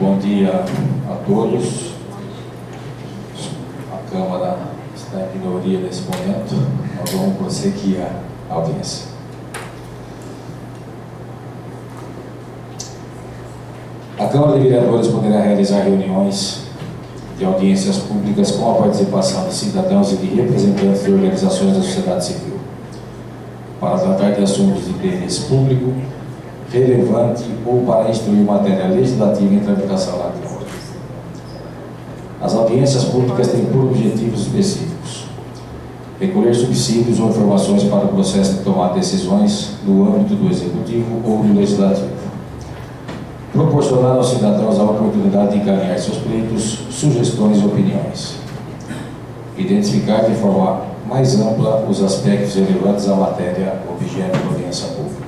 Bom dia a todos. A Câmara está em minoria nesse momento. Nós vamos prosseguir a audiência. A Câmara de Vereadores poderá realizar reuniões de audiências públicas com a participação de cidadãos e de representantes de organizações da sociedade civil, para tratar de assuntos de interesse público relevante ou para instruir matéria legislativa em tramitação na Câmara. As audiências públicas têm por objetivos específicos: recolher subsídios ou informações para o processo de tomar decisões no âmbito do Executivo ou do Legislativo, proporcionar aos cidadãos a oportunidade de encaminhar seus pleitos, sugestões e opiniões, identificar de forma mais ampla os aspectos relevantes à matéria objeto da audiência pública,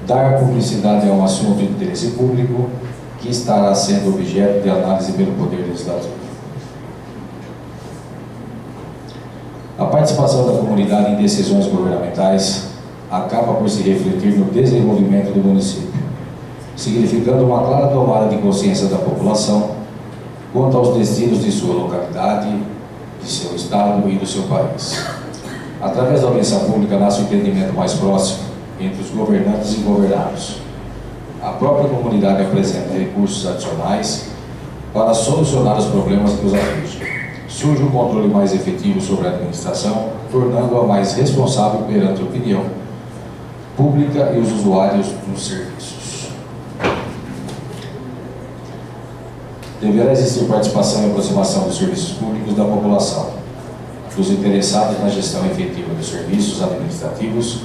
dar publicidade a um assunto de interesse público que estará sendo objeto de análise pelo Poder Legislativo. A participação da comunidade em decisões governamentais acaba por se refletir no desenvolvimento do município, significando uma clara tomada de consciência da população quanto aos destinos de sua localidade, de seu estado e do seu país. Através da audiência pública nasce o entendimento mais próximo entre os governantes e governados. A própria comunidade apresenta recursos adicionais para solucionar os problemas que os afligem. Surge um controle mais efetivo sobre a administração, tornando-a mais responsável perante a opinião pública e os usuários dos serviços. Deverá existir participação e aproximação dos serviços públicos da população, dos interessados na gestão efetiva dos serviços administrativos,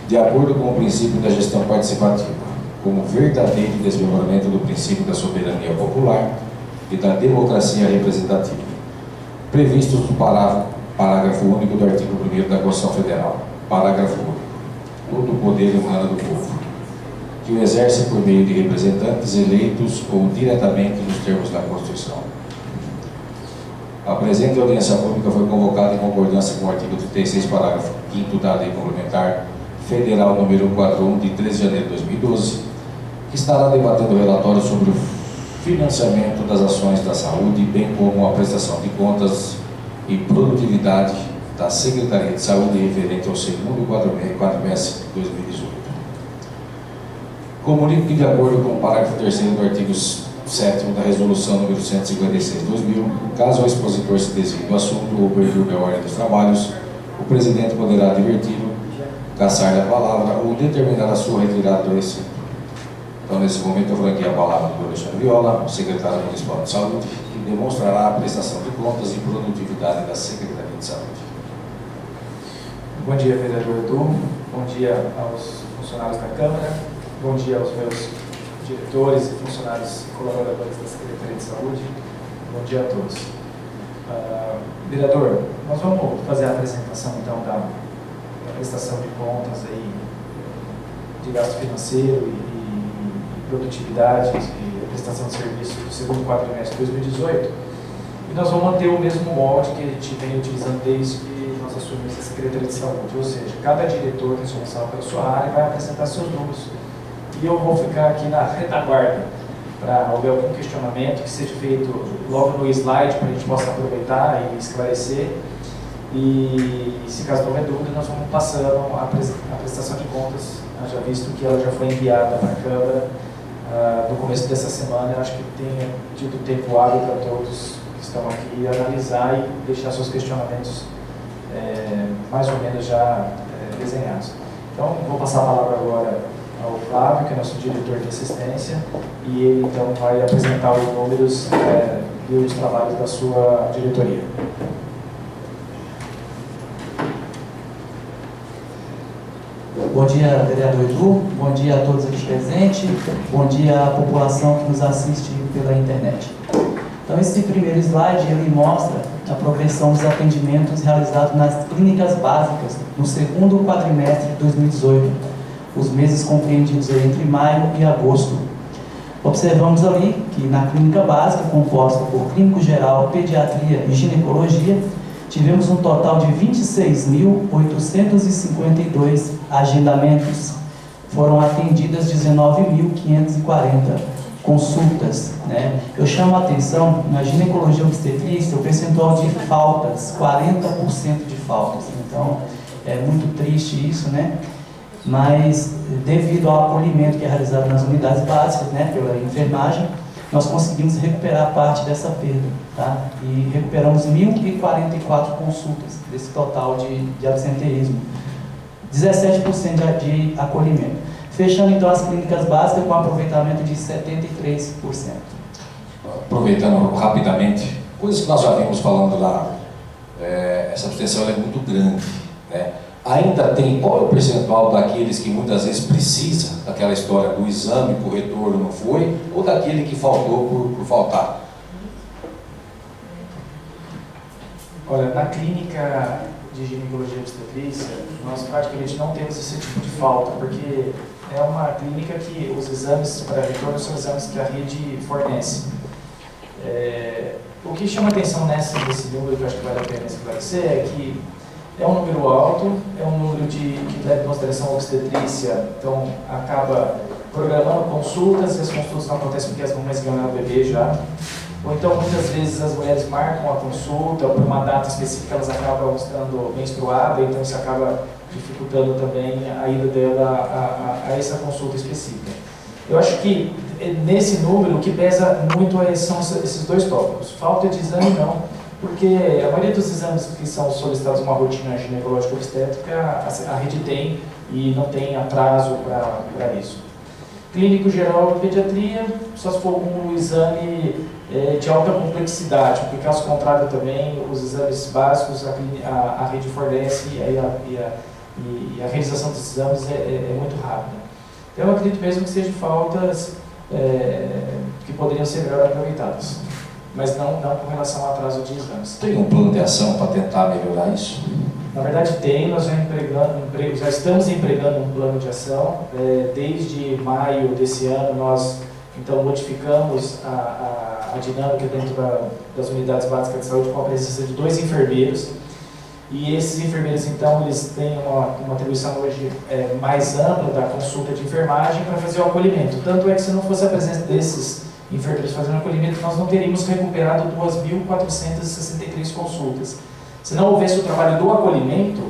de acordo com o princípio da gestão participativa, como verdadeiro desmembramento do princípio da soberania popular e da democracia representativa, previstos no parágrafo único do artigo 1º da Constituição Federal. Parágrafo único. Todo o poder emana do povo, que o exerce por meio de representantes eleitos ou diretamente nos termos da Constituição. A presente audiência pública foi convocada em concordância com o artigo 36, parágrafo 5º da Lei Complementar Federal número 41, de 13 de janeiro de 2012, que estará debatendo o relatório sobre o financiamento das ações da saúde, bem como a prestação de contas e produtividade da Secretaria de Saúde referente ao segundo quadrimestre de 2018. Comunico que, de acordo com o parágrafo 3º do artigo 7º da Resolução número 156/2000, caso o expositor se desvie do assunto ou perturbe a ordem dos trabalhos, o presidente poderá adverti-lo, cassar-lhe a palavra ou determinar a sua retirada do recinto. Então, nesse momento, eu franqueio a palavra do Alexandre Viola, secretário municipal de saúde, que demonstrará a prestação de contas e produtividade da Secretaria de Saúde. Bom dia, vereador Edu. Bom dia aos funcionários da Câmara. Bom dia aos meus diretores e funcionários colaboradores da Secretaria de Saúde. Bom dia a todos. Vereador, nós vamos fazer a apresentação, então, da prestação de contas aí, de gasto financeiro e produtividade e prestação de serviço do segundo quadrimestre de 2018, e nós vamos manter o mesmo molde que a gente vem utilizando desde que nós assumimos a Secretaria de Saúde, ou seja, cada diretor responsável pela sua área vai apresentar seus números, e eu vou ficar aqui na retaguarda para houver algum questionamento que seja feito logo no slide, para a gente possa aproveitar e esclarecer. E se caso não houver dúvida, nós vamos passando a prestação de contas, já visto que ela já foi enviada para a Câmara no começo dessa semana. Eu acho que tenha tido tempo hábil para todos que estão aqui analisar e deixar seus questionamentos mais ou menos já desenhados. Então, vou passar a palavra agora ao Flávio, que é nosso diretor de assistência, e ele então vai apresentar os números e os trabalhos da sua diretoria. Bom dia, vereador Edu, bom dia a todos aqui presentes, bom dia à população que nos assiste pela internet. Então, esse primeiro slide, ele mostra a progressão dos atendimentos realizados nas clínicas básicas no segundo quadrimestre de 2018, os meses compreendidos entre maio e agosto. Observamos ali que na clínica básica, composta por clínico geral, pediatria e ginecologia, tivemos um total de 26.852 agendamentos. Foram atendidas 19.540 consultas, né? Eu chamo a atenção, na ginecologia obstetrícia, o percentual de faltas, 40% de faltas. Então, é muito triste isso, né? Mas, devido ao acolhimento que é realizado nas unidades básicas, né, pela enfermagem, nós conseguimos recuperar parte dessa perda, tá? E recuperamos 1.044 consultas desse total de absenteísmo. 17% de acolhimento. Fechando então as clínicas básicas com aproveitamento de 73%. Aproveitando rapidamente, coisas que nós já vimos falando lá, essa abstenção é muito grande, né? Ainda tem, qual é o percentual daqueles que muitas vezes precisa daquela história do exame que o retorno não foi, ou daquele que faltou por faltar? Olha, na clínica de ginecologia e obstetrícia, nós praticamente não temos esse tipo de falta, porque é uma clínica que os exames para retorno são exames que a rede fornece. O que chama atenção nesse número, que eu acho que vale a pena esclarecer, é que é um número alto, é um número que leva em consideração a obstetrícia, então acaba programando consultas, e as consultas não acontecem porque as mamães ganham o bebê já. Ou então, muitas vezes, as mulheres marcam a consulta, por uma data específica elas acabam estando menstruadas, então isso acaba dificultando também a ida dela a essa consulta específica. Eu acho que, nesse número, o que pesa muito são esses dois tópicos. Falta de exame, não, porque a maioria dos exames que são solicitados uma rotina ginecológica obstétrica, a rede tem e não tem atraso para isso. Clínico geral de pediatria, só se for um exame de alta complexidade, porque caso contrário também, os exames básicos a rede fornece e a realização desses exames é muito rápida. Então eu acredito mesmo que sejam faltas que poderiam ser melhor aproveitadas, mas não com relação ao atraso de exames. Tem um plano de ação para tentar melhorar isso? Na verdade tem, nós já estamos empregando um plano de ação. Desde maio desse ano nós então modificamos a dinâmica dentro das unidades básicas de saúde com a presença de 2 enfermeiros. E esses enfermeiros então eles têm uma atribuição hoje mais ampla da consulta de enfermagem para fazer o acolhimento. Tanto é que se não fosse a presença desses enfermeiros fazendo acolhimento, nós não teríamos recuperado 2.463 consultas. Se não houvesse o trabalho do acolhimento,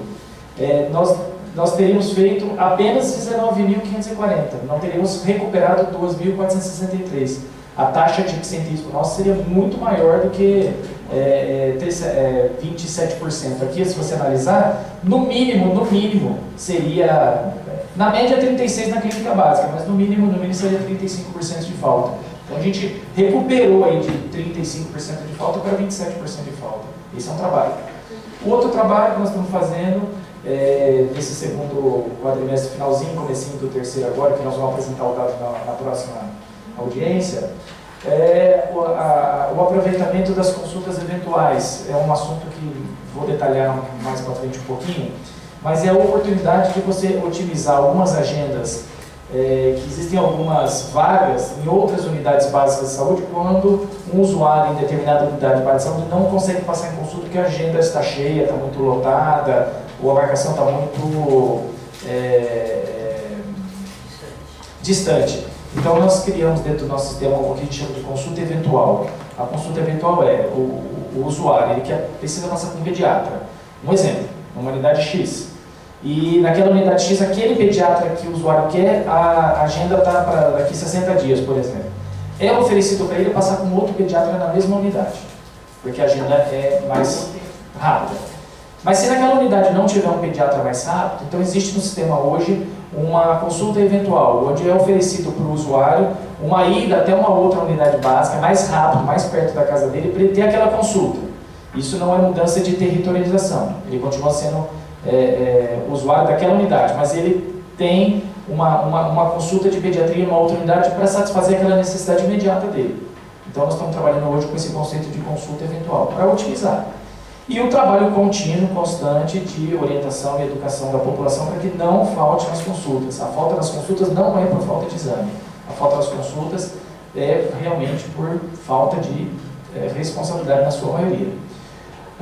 nós teríamos feito apenas 19.540, não teríamos recuperado 2.463. A taxa de absenteísmo nossa seria muito maior do que 27%. Aqui, se você analisar, no mínimo, seria, na média 36% na clínica básica, mas no mínimo seria 35% de falta. Então a gente recuperou aí de 35% de falta para 27% de falta. Esse é um trabalho. O outro trabalho que nós estamos fazendo, nesse segundo quadrimestre, finalzinho, comecinho do terceiro agora, que nós vamos apresentar o dado na próxima audiência, o aproveitamento das consultas eventuais. É um assunto que vou detalhar mais para frente um pouquinho, mas é a oportunidade de você otimizar algumas agendas, que existem algumas vagas em outras unidades básicas de saúde, quando um usuário em determinada unidade básica de saúde não consegue passar em consulta porque a agenda está cheia, está muito lotada, ou a marcação está muito distante. Então nós criamos dentro do nosso sistema o que a gente chama de consulta eventual. A consulta eventual é o usuário, ele precisa passar com um pediatra. Um exemplo, numa unidade X. E naquela unidade X, aquele pediatra que o usuário quer, a agenda está para daqui 60 dias, por exemplo. É oferecido para ele passar com outro pediatra na mesma unidade, porque a agenda é mais rápida. Mas se naquela unidade não tiver um pediatra mais rápido, então existe no sistema hoje uma consulta eventual, onde é oferecido para o usuário uma ida até uma outra unidade básica, mais rápido, mais perto da casa dele, para ele ter aquela consulta. Isso não é mudança de territorialização, ele continua sendo usuário daquela unidade, mas ele tem uma consulta de pediatria em uma outra unidade para satisfazer aquela necessidade imediata dele. Então nós estamos trabalhando hoje com esse conceito de consulta eventual, para otimizar. E o trabalho contínuo, constante de orientação e educação da população para que não falte nas consultas. A falta das consultas não é por falta de exame. A falta das consultas é realmente por falta de responsabilidade na sua maioria.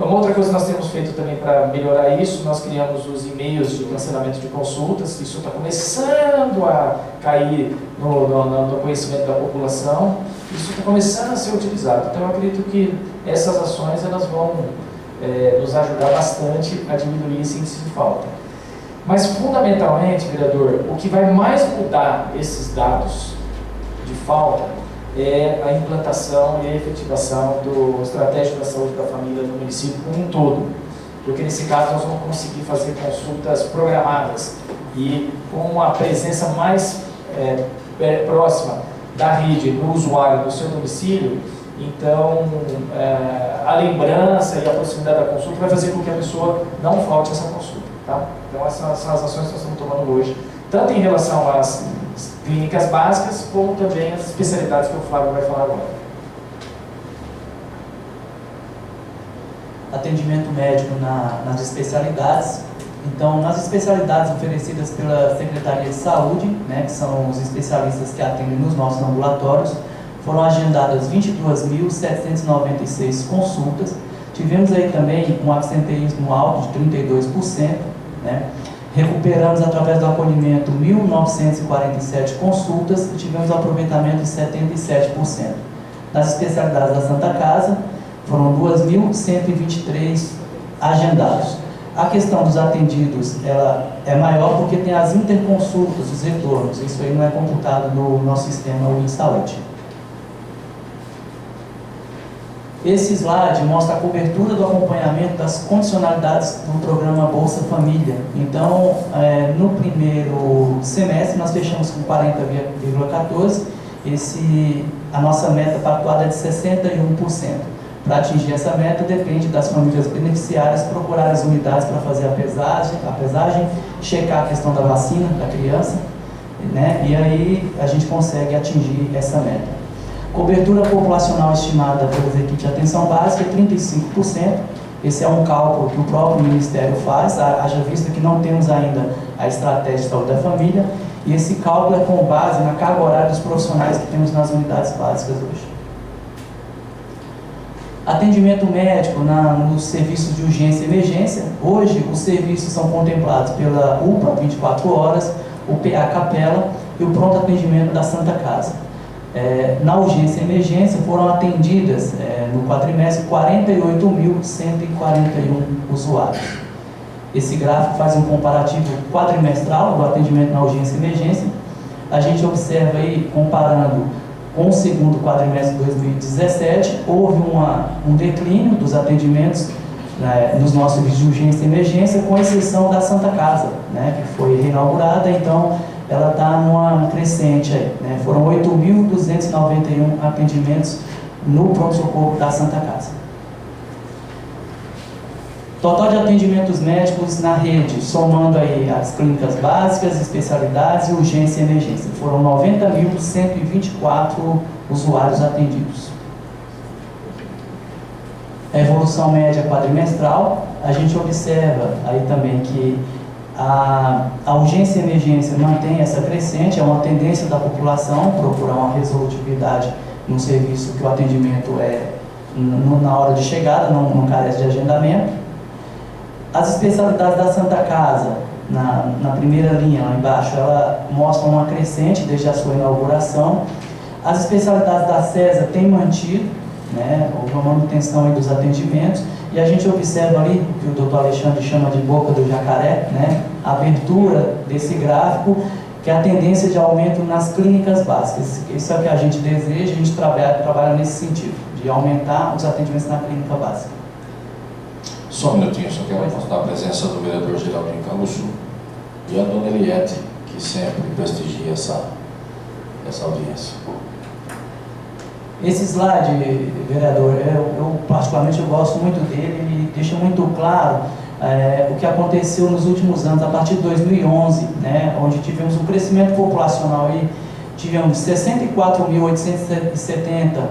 Uma outra coisa que nós temos feito também para melhorar isso, nós criamos os e-mails de cancelamento de consultas. Isso está começando a cair no conhecimento da população. Isso está começando a ser utilizado. Então, eu acredito que essas ações elas vão nos ajudar bastante a diminuir esse índice de falta. Mas, fundamentalmente, vereador, o que vai mais mudar esses dados de falta é a implantação e a efetivação do Estratégia da Saúde da Família no município como um todo. Porque, nesse caso, nós vamos conseguir fazer consultas programadas e com a presença mais próxima da rede no usuário do seu domicílio. Então, a lembrança e a proximidade da consulta vai fazer com que a pessoa não falte essa consulta. Tá? Então, essas são as ações que nós estamos tomando hoje, tanto em relação às clínicas básicas, como também as especialidades que o Flávio vai falar agora. Atendimento médico nas especialidades. Então, nas especialidades oferecidas pela Secretaria de Saúde, né, que são os especialistas que atendem nos nossos ambulatórios, foram agendadas 22.796 consultas. Tivemos aí também um absenteísmo alto de 32%, né? Recuperamos através do acolhimento 1.947 consultas e tivemos um aproveitamento de 77%. Nas especialidades da Santa Casa, foram 2.123 agendados. A questão dos atendidos ela é maior porque tem as interconsultas, os retornos. Isso aí não é computado no nosso sistema WinSaúde. Esse slide mostra a cobertura do acompanhamento das condicionalidades do programa Bolsa Família. Então, no primeiro semestre, nós fechamos com 40,14%. A nossa meta pactuada é de 61%. Para atingir essa meta, depende das famílias beneficiárias procurar as unidades para fazer a pesagem, checar a questão da vacina da criança, né? E aí a gente consegue atingir essa meta. Cobertura populacional estimada pelas equipes de atenção básica é 35%. Esse é um cálculo que o próprio Ministério faz, haja vista que não temos ainda a estratégia de saúde da família, e esse cálculo é com base na carga horária dos profissionais que temos nas unidades básicas hoje. Atendimento médico nos serviços de urgência e emergência. Hoje, os serviços são contemplados pela UPA, 24 horas, o PA Capela e o pronto atendimento da Santa Casa. Na urgência e emergência foram atendidas no quadrimestre 48.141 usuários. Esse gráfico faz um comparativo quadrimestral do atendimento na urgência e emergência. A gente observa aí, comparando com o segundo quadrimestre de 2017, houve um declínio dos atendimentos nos nossos serviços de urgência e emergência, com exceção da Santa Casa, né, que foi reinaugurada. Então, ela está numa crescente aí, né? Foram 8.291 atendimentos no pronto-socorro da Santa Casa. Total de atendimentos médicos na rede, somando aí as clínicas básicas, especialidades e urgência e emergência. Foram 90.124 usuários atendidos. A evolução média quadrimestral, a gente observa aí também que a urgência e emergência mantém essa crescente, é uma tendência da população procurar uma resolutividade no serviço que o atendimento é na hora de chegada, não carece de agendamento. As especialidades da Santa Casa, na primeira linha lá embaixo, ela mostra uma crescente desde a sua inauguração. As especialidades da CESA têm mantido, né, houve uma manutenção aí dos atendimentos, e a gente observa ali, que o doutor Alexandre chama de boca do jacaré, né, a abertura desse gráfico, que é a tendência de aumento nas clínicas básicas. Isso é o que a gente deseja, a gente trabalha nesse sentido, de aumentar os atendimentos na clínica básica. Só um minutinho, só quero mostrar a presença do vereador Geraldinho Canguçu e a dona Eliette, que sempre prestigia essa audiência. Esse slide, vereador, eu particularmente gosto muito dele, ele deixa muito claro o que aconteceu nos últimos anos, a partir de 2011, né, onde tivemos um crescimento populacional aí, tivemos 64.870,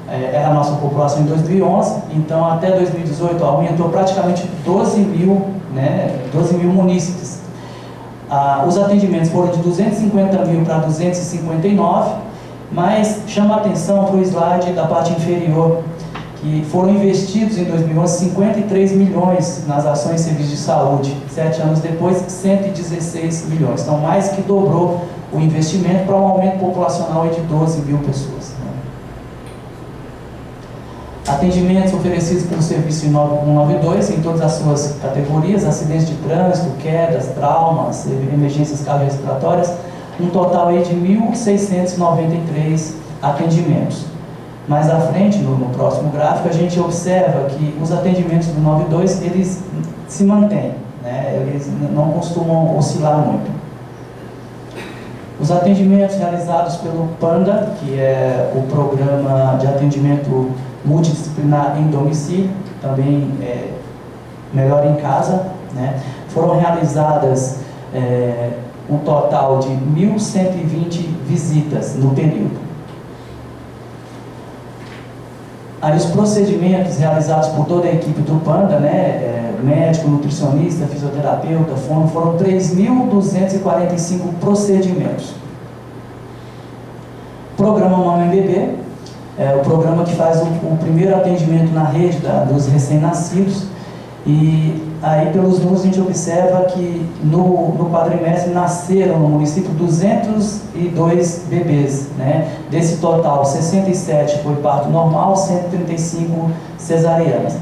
era a nossa população em 2011, então até 2018 aumentou praticamente 12 mil munícipes. Os atendimentos foram de 250 mil para 259, mas chama a atenção para o slide da parte inferior, que foram investidos em 2011 53 milhões nas ações e serviços de saúde. 7 anos depois, 116 milhões. Então, mais que dobrou o investimento para um aumento populacional de 12 mil pessoas. Atendimentos oferecidos pelo Serviço 192 em todas as suas categorias: acidentes de trânsito, quedas, traumas, emergências cardiorrespiratórias, um total aí de 1.693 atendimentos. Mais à frente, no próximo gráfico, a gente observa que os atendimentos do 92, eles se mantêm, né? Eles não costumam oscilar muito. Os atendimentos realizados pelo PANDA, que é o Programa de Atendimento Multidisciplinar em Domicílio, também Melhor em Casa, né? Foram realizadas um total de 1.120 visitas no período. Aí os procedimentos realizados por toda a equipe do PANDA, né, médico, nutricionista, fisioterapeuta, fono, foram 3.245 procedimentos. Programa Mamãe e Bebê, o programa que faz o primeiro atendimento na rede dos recém-nascidos, e aí pelos números a gente observa que no quadrimestre nasceram no município 202 bebês, né? Desse total, 67 foi parto normal, 135 cesarianas.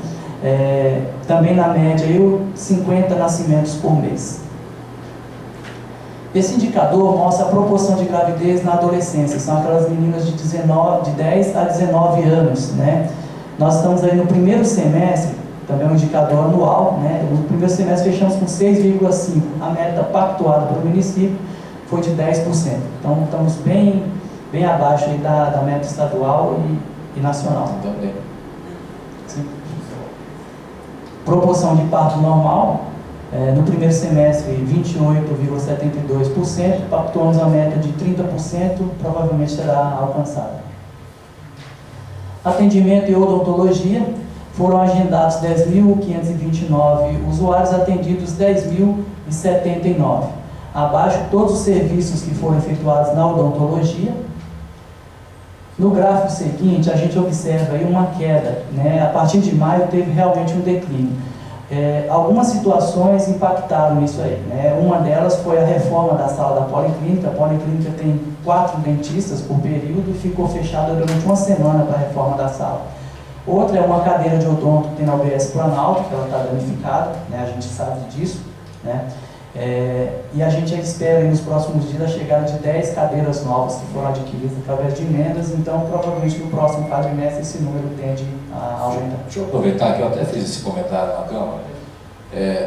Também na média, 50 nascimentos por mês. Esse indicador mostra a proporção de gravidez na adolescência, são aquelas meninas de 10 a 19 anos, né? Nós estamos aí no primeiro semestre, também um indicador anual, né? No primeiro semestre fechamos com 6,5%, a meta pactuada pelo município foi de 10%. Então estamos bem abaixo aí da meta estadual e nacional. Sim. Proporção de parto normal, no primeiro semestre 28,72%, pactuamos a meta de 30%, provavelmente será alcançada. Atendimento e odontologia, foram agendados 10.529 usuários, atendidos 10.079. Abaixo, todos os serviços que foram efetuados na odontologia. No gráfico seguinte, a gente observa aí uma queda, né? A partir de maio teve realmente um declínio. Algumas situações impactaram nisso aí, né? Uma delas foi a reforma da sala da Policlínica. A Policlínica tem 4 dentistas por período e ficou fechada durante uma semana para a reforma da sala. Outra é uma cadeira de odonto que tem na UBS Planalto, que ela está danificada, né? A gente sabe disso, né? E a gente espera nos próximos dias a chegada de 10 cadeiras novas que foram adquiridas através de emendas, então provavelmente no próximo quadrimestre esse número tende a aumentar. Deixa eu aproveitar que eu até fiz esse comentário na Câmara.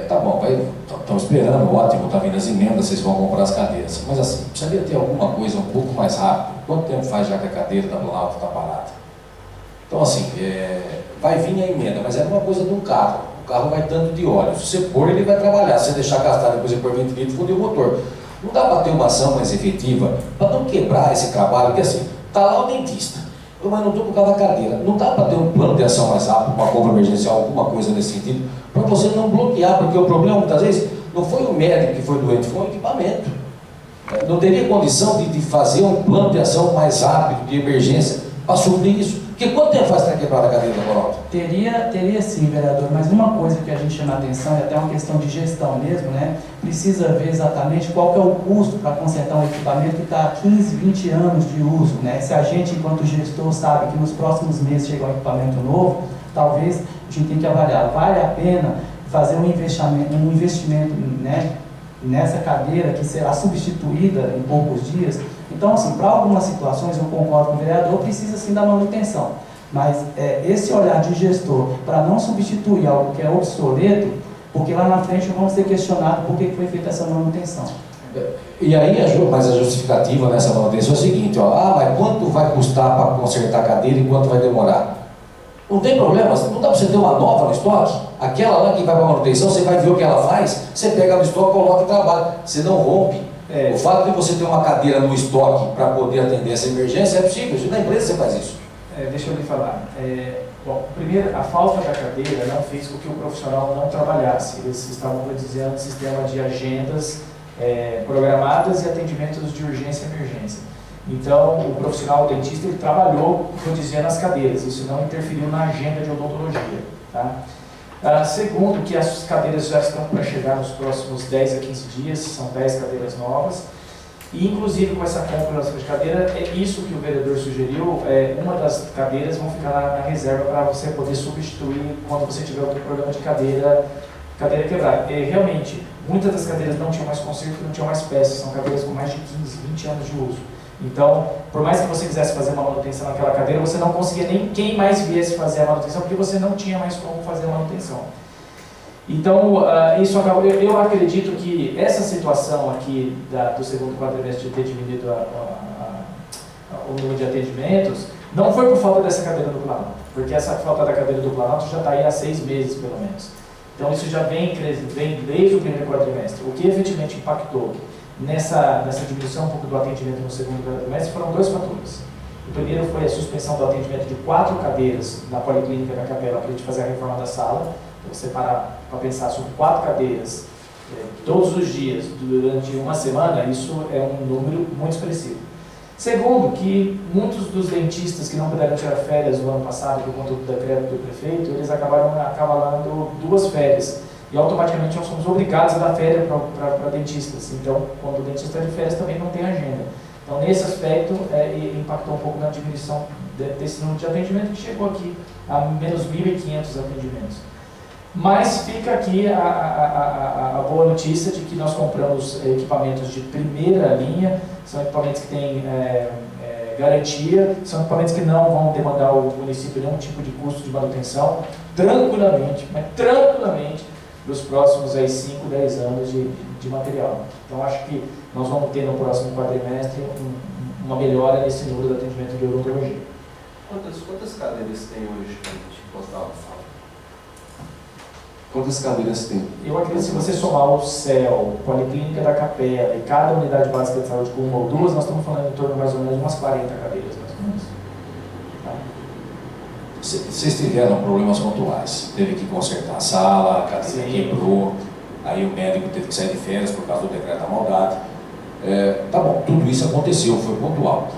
Tá bom, estamos esperando, ótimo, está vindo as emendas, vocês vão comprar as cadeiras. Mas assim, precisaria ter alguma coisa um pouco mais rápido. Quanto tempo faz já que a cadeira da Planalto está parada? Então assim, vai vir a emenda, mas é uma coisa de um carro. O carro vai tanto de óleo. Se você pôr, ele vai trabalhar. Se você deixar gastar, depois você pôr 20 litros, fundir o motor. Não dá para ter uma ação mais efetiva para não quebrar esse trabalho, porque assim, está lá o dentista, mas não estou por causa da cadeira. Não dá para ter um plano de ação mais rápido, uma compra emergencial, alguma coisa nesse sentido, para você não bloquear, porque o problema muitas vezes não foi o médico que foi doente, foi o equipamento. Não teria condição de fazer um plano de ação mais rápido, de emergência, para suprir isso. Porque quanto tempo faz para quebrar a cadeira da Planalto? Teria sim, vereador, mas uma coisa que a gente chama a atenção, e até uma questão de gestão mesmo, né? Precisa ver exatamente qual que é o custo para consertar um equipamento que está há 15, 20 anos de uso, né? Se a gente, enquanto gestor, sabe que nos próximos meses chega um equipamento novo, talvez a gente tenha que avaliar, vale a pena fazer um investimento, né, nessa cadeira que será substituída em poucos dias. Então, assim, para algumas situações, eu concordo com o vereador, precisa sim da manutenção. Mas esse olhar de gestor para não substituir algo que é obsoleto, porque lá na frente vamos ser questionados por que foi feita essa manutenção. E aí, mas a justificativa nessa manutenção é o seguinte, mas quanto vai custar para consertar a cadeira e quanto vai demorar? Não tem problema, não dá para você ter uma nova no estoque? Aquela lá que vai para a manutenção, você vai ver o que ela faz, você pega no estoque, coloca e trabalha. Você não rompe. O fato de você ter uma cadeira no estoque para poder atender essa emergência é possível, na empresa você faz isso. Deixa eu lhe falar. Bom, primeiro, a falta da cadeira não fez com que o profissional não trabalhasse. Eles estavam reduzindo o sistema de agendas programadas e atendimentos de urgência e emergência. Então, o profissional o dentista ele trabalhou rodiziando as cadeiras, isso não interferiu na agenda de odontologia. Tá? Segundo, que as cadeiras já estão para chegar nos próximos 10 a 15 dias, são 10 cadeiras novas. E, inclusive, com essa compra de cadeira, é isso que o vereador sugeriu, uma das cadeiras vão ficar na reserva para você poder substituir quando você tiver outro problema de cadeira quebrada. E, realmente, muitas das cadeiras não tinham mais conserto, não tinham mais peças, são cadeiras com mais de 15, 20 anos de uso. Então, por mais que você quisesse fazer uma manutenção naquela cadeira, você não conseguia nem quem mais viesse fazer a manutenção, porque você não tinha mais como fazer a manutenção. Então, isso acabou, eu acredito que essa situação aqui do segundo quadrimestre de ter diminuído o número de atendimentos, não foi por falta dessa cadeira do Planalto, porque essa falta da cadeira do Planalto já está aí há 6 meses, pelo menos. Então, isso já vem desde o primeiro quadrimestre. O que efetivamente impactou nessa diminuição um pouco do atendimento no segundo quadrimestre foram 2 fatores. O primeiro foi a suspensão do atendimento de 4 cadeiras na Policlínica da Capela para a gente fazer a reforma da sala. Você parar para pensar sobre 4 cadeiras todos os dias durante uma semana, isso é um número muito expressivo. Segundo, que muitos dos dentistas que não puderam tirar férias no ano passado por conta do decreto do prefeito, eles acabaram acavalando 2 férias. E automaticamente nós somos obrigados a dar férias para dentistas. Então, quando o dentista está de férias, também não tem agenda. Então, nesse aspecto, impactou um pouco na diminuição desse número de atendimento, que chegou aqui a menos 1.500 atendimentos. Mas fica aqui a boa notícia de que nós compramos equipamentos de primeira linha, são equipamentos que têm garantia, são equipamentos que não vão demandar ao município nenhum tipo de custo de manutenção, tranquilamente, mas tranquilamente, nos próximos 5, 10 anos de material. Então, acho que nós vamos ter no próximo quadrimestre uma melhora nesse número de atendimento de odontologia. Quantas cadeiras tem hoje para a gente postar na sala? Quantas cadeiras tem? Eu acredito que se você somar o CEL, Policlínica da Capela e cada unidade básica de saúde com 1 ou 2, nós estamos falando em torno de mais ou menos umas 40 cadeiras, mais ou menos. Tá? Vocês tiveram problemas pontuais, teve que consertar a sala, a cadeira quebrou, aí o médico teve que sair de férias por causa do decreto da maldade. Tá bom, tudo isso aconteceu, foi pontual.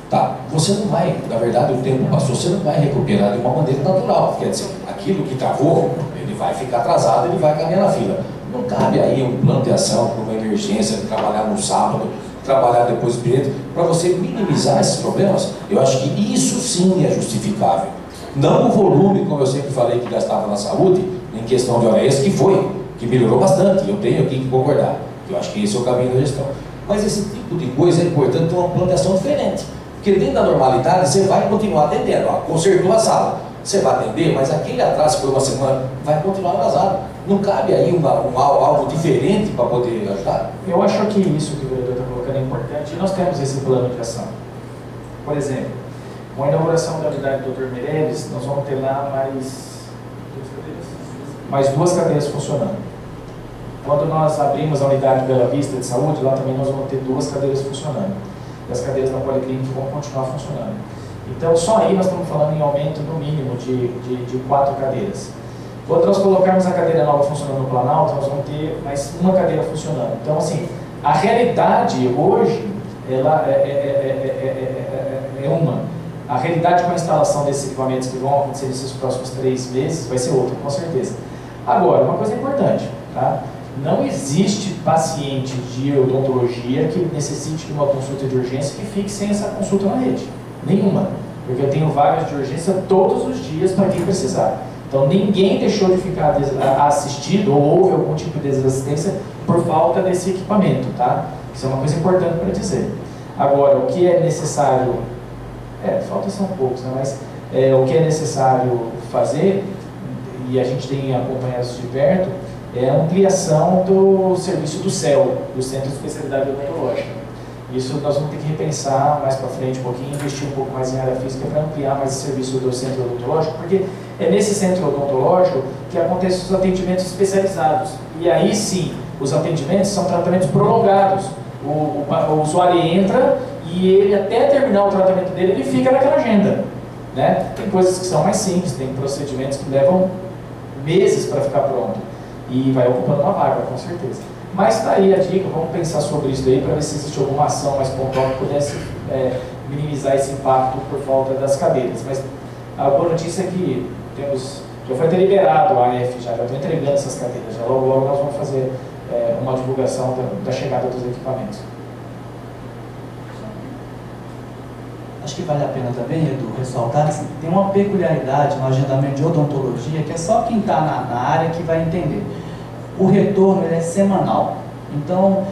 Tá, você não vai, na verdade o tempo passou, você não vai recuperar de uma maneira natural, quer dizer, aquilo que travou, ele vai ficar atrasado, ele vai caminhar na fila. Não cabe aí um plano de ação para uma emergência, trabalhar no sábado, trabalhar depois do direito, para você minimizar esses problemas. Eu acho que isso sim é justificável. Não o volume, como eu sempre falei, que gastava na saúde, em questão de hora extra, que melhorou bastante, eu tenho aqui que concordar. Eu acho que esse é o caminho da gestão. Mas esse tipo de coisa é importante ter uma plano de ação diferente. Porque dentro da normalidade, você vai continuar atendendo. Consertou a sala, você vai atender, mas aquele atraso que foi uma semana, vai continuar atrasado. Não cabe aí algo diferente para poder ajudar? Eu acho que isso que o vereador está colocando é importante. E nós temos esse plano de ação. Por exemplo, com a inauguração da unidade do Dr. Meirelles, nós vamos ter lá mais 2 cadeiras funcionando. Quando nós abrimos a unidade Bela Vista de Saúde, lá também nós vamos ter 2 cadeiras funcionando. E as cadeiras da Policlínica vão continuar funcionando. Então, só aí nós estamos falando em aumento no mínimo de 4 cadeiras. Quando nós colocarmos a cadeira nova funcionando no Planalto, nós vamos ter mais 1 cadeira funcionando. Então, assim, a realidade hoje, ela é uma. A realidade com a instalação desses equipamentos que vão acontecer nesses próximos 3 meses vai ser outra, com certeza. Agora, uma coisa importante, tá? Não existe paciente de odontologia que necessite de uma consulta de urgência que fique sem essa consulta na rede. Nenhuma. Porque eu tenho vagas de urgência todos os dias para quem precisar. Então, ninguém deixou de ficar assistido ou houve algum tipo de desassistência por falta desse equipamento, tá? Isso é uma coisa importante para dizer. Agora, o que é necessário... falta são poucos, né? Mas o que é necessário fazer, e a gente tem acompanhado isso de perto, é a ampliação do serviço do CEL, do Centro de Especialidade Odontológica. Isso nós vamos ter que repensar mais para frente um pouquinho, investir um pouco mais em área física para ampliar mais o serviço do centro odontológico, porque é nesse centro odontológico que acontecem os atendimentos especializados. E aí sim, os atendimentos são tratamentos prolongados. O usuário entra e ele, até terminar o tratamento dele, ele fica naquela agenda, né? Tem coisas que são mais simples, tem procedimentos que levam meses para ficar pronto. E vai ocupando uma vaga, com certeza. Mas está aí a dica, vamos pensar sobre isso aí para ver se existe alguma ação mais pontual que pudesse minimizar esse impacto por falta das cadeiras. Mas a boa notícia é que já foi até liberado a AF, já estou entregando essas cadeiras, já logo nós vamos fazer uma divulgação da chegada dos equipamentos. Acho que vale a pena também, Edu, ressaltar que tem uma peculiaridade no agendamento de odontologia que é só quem está na área que vai entender. O retorno ele é semanal. Então,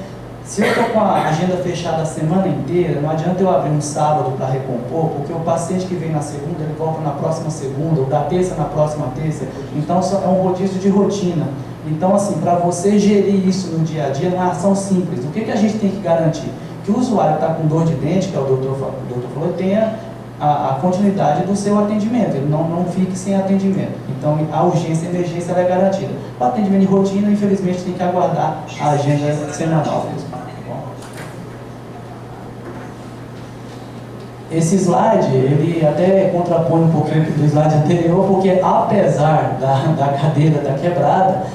se eu estou com a agenda fechada a semana inteira, não adianta eu abrir um sábado para recompor, porque o paciente que vem na segunda, ele volta na próxima segunda, ou da terça na próxima terça. Então, é um rodízio de rotina. Então, assim, para você gerir isso no dia a dia, é uma ação simples. O que a gente tem que garantir? Que o usuário está com dor de dente, que é o doutor falou, tenha a continuidade do seu atendimento, ele não fique sem atendimento. Então, a urgência e a emergência ela é garantida. O atendimento de rotina, infelizmente, tem que aguardar a agenda semanal. Esse slide, ele até contrapõe um pouquinho do slide anterior, porque apesar da cadeira estar quebrada,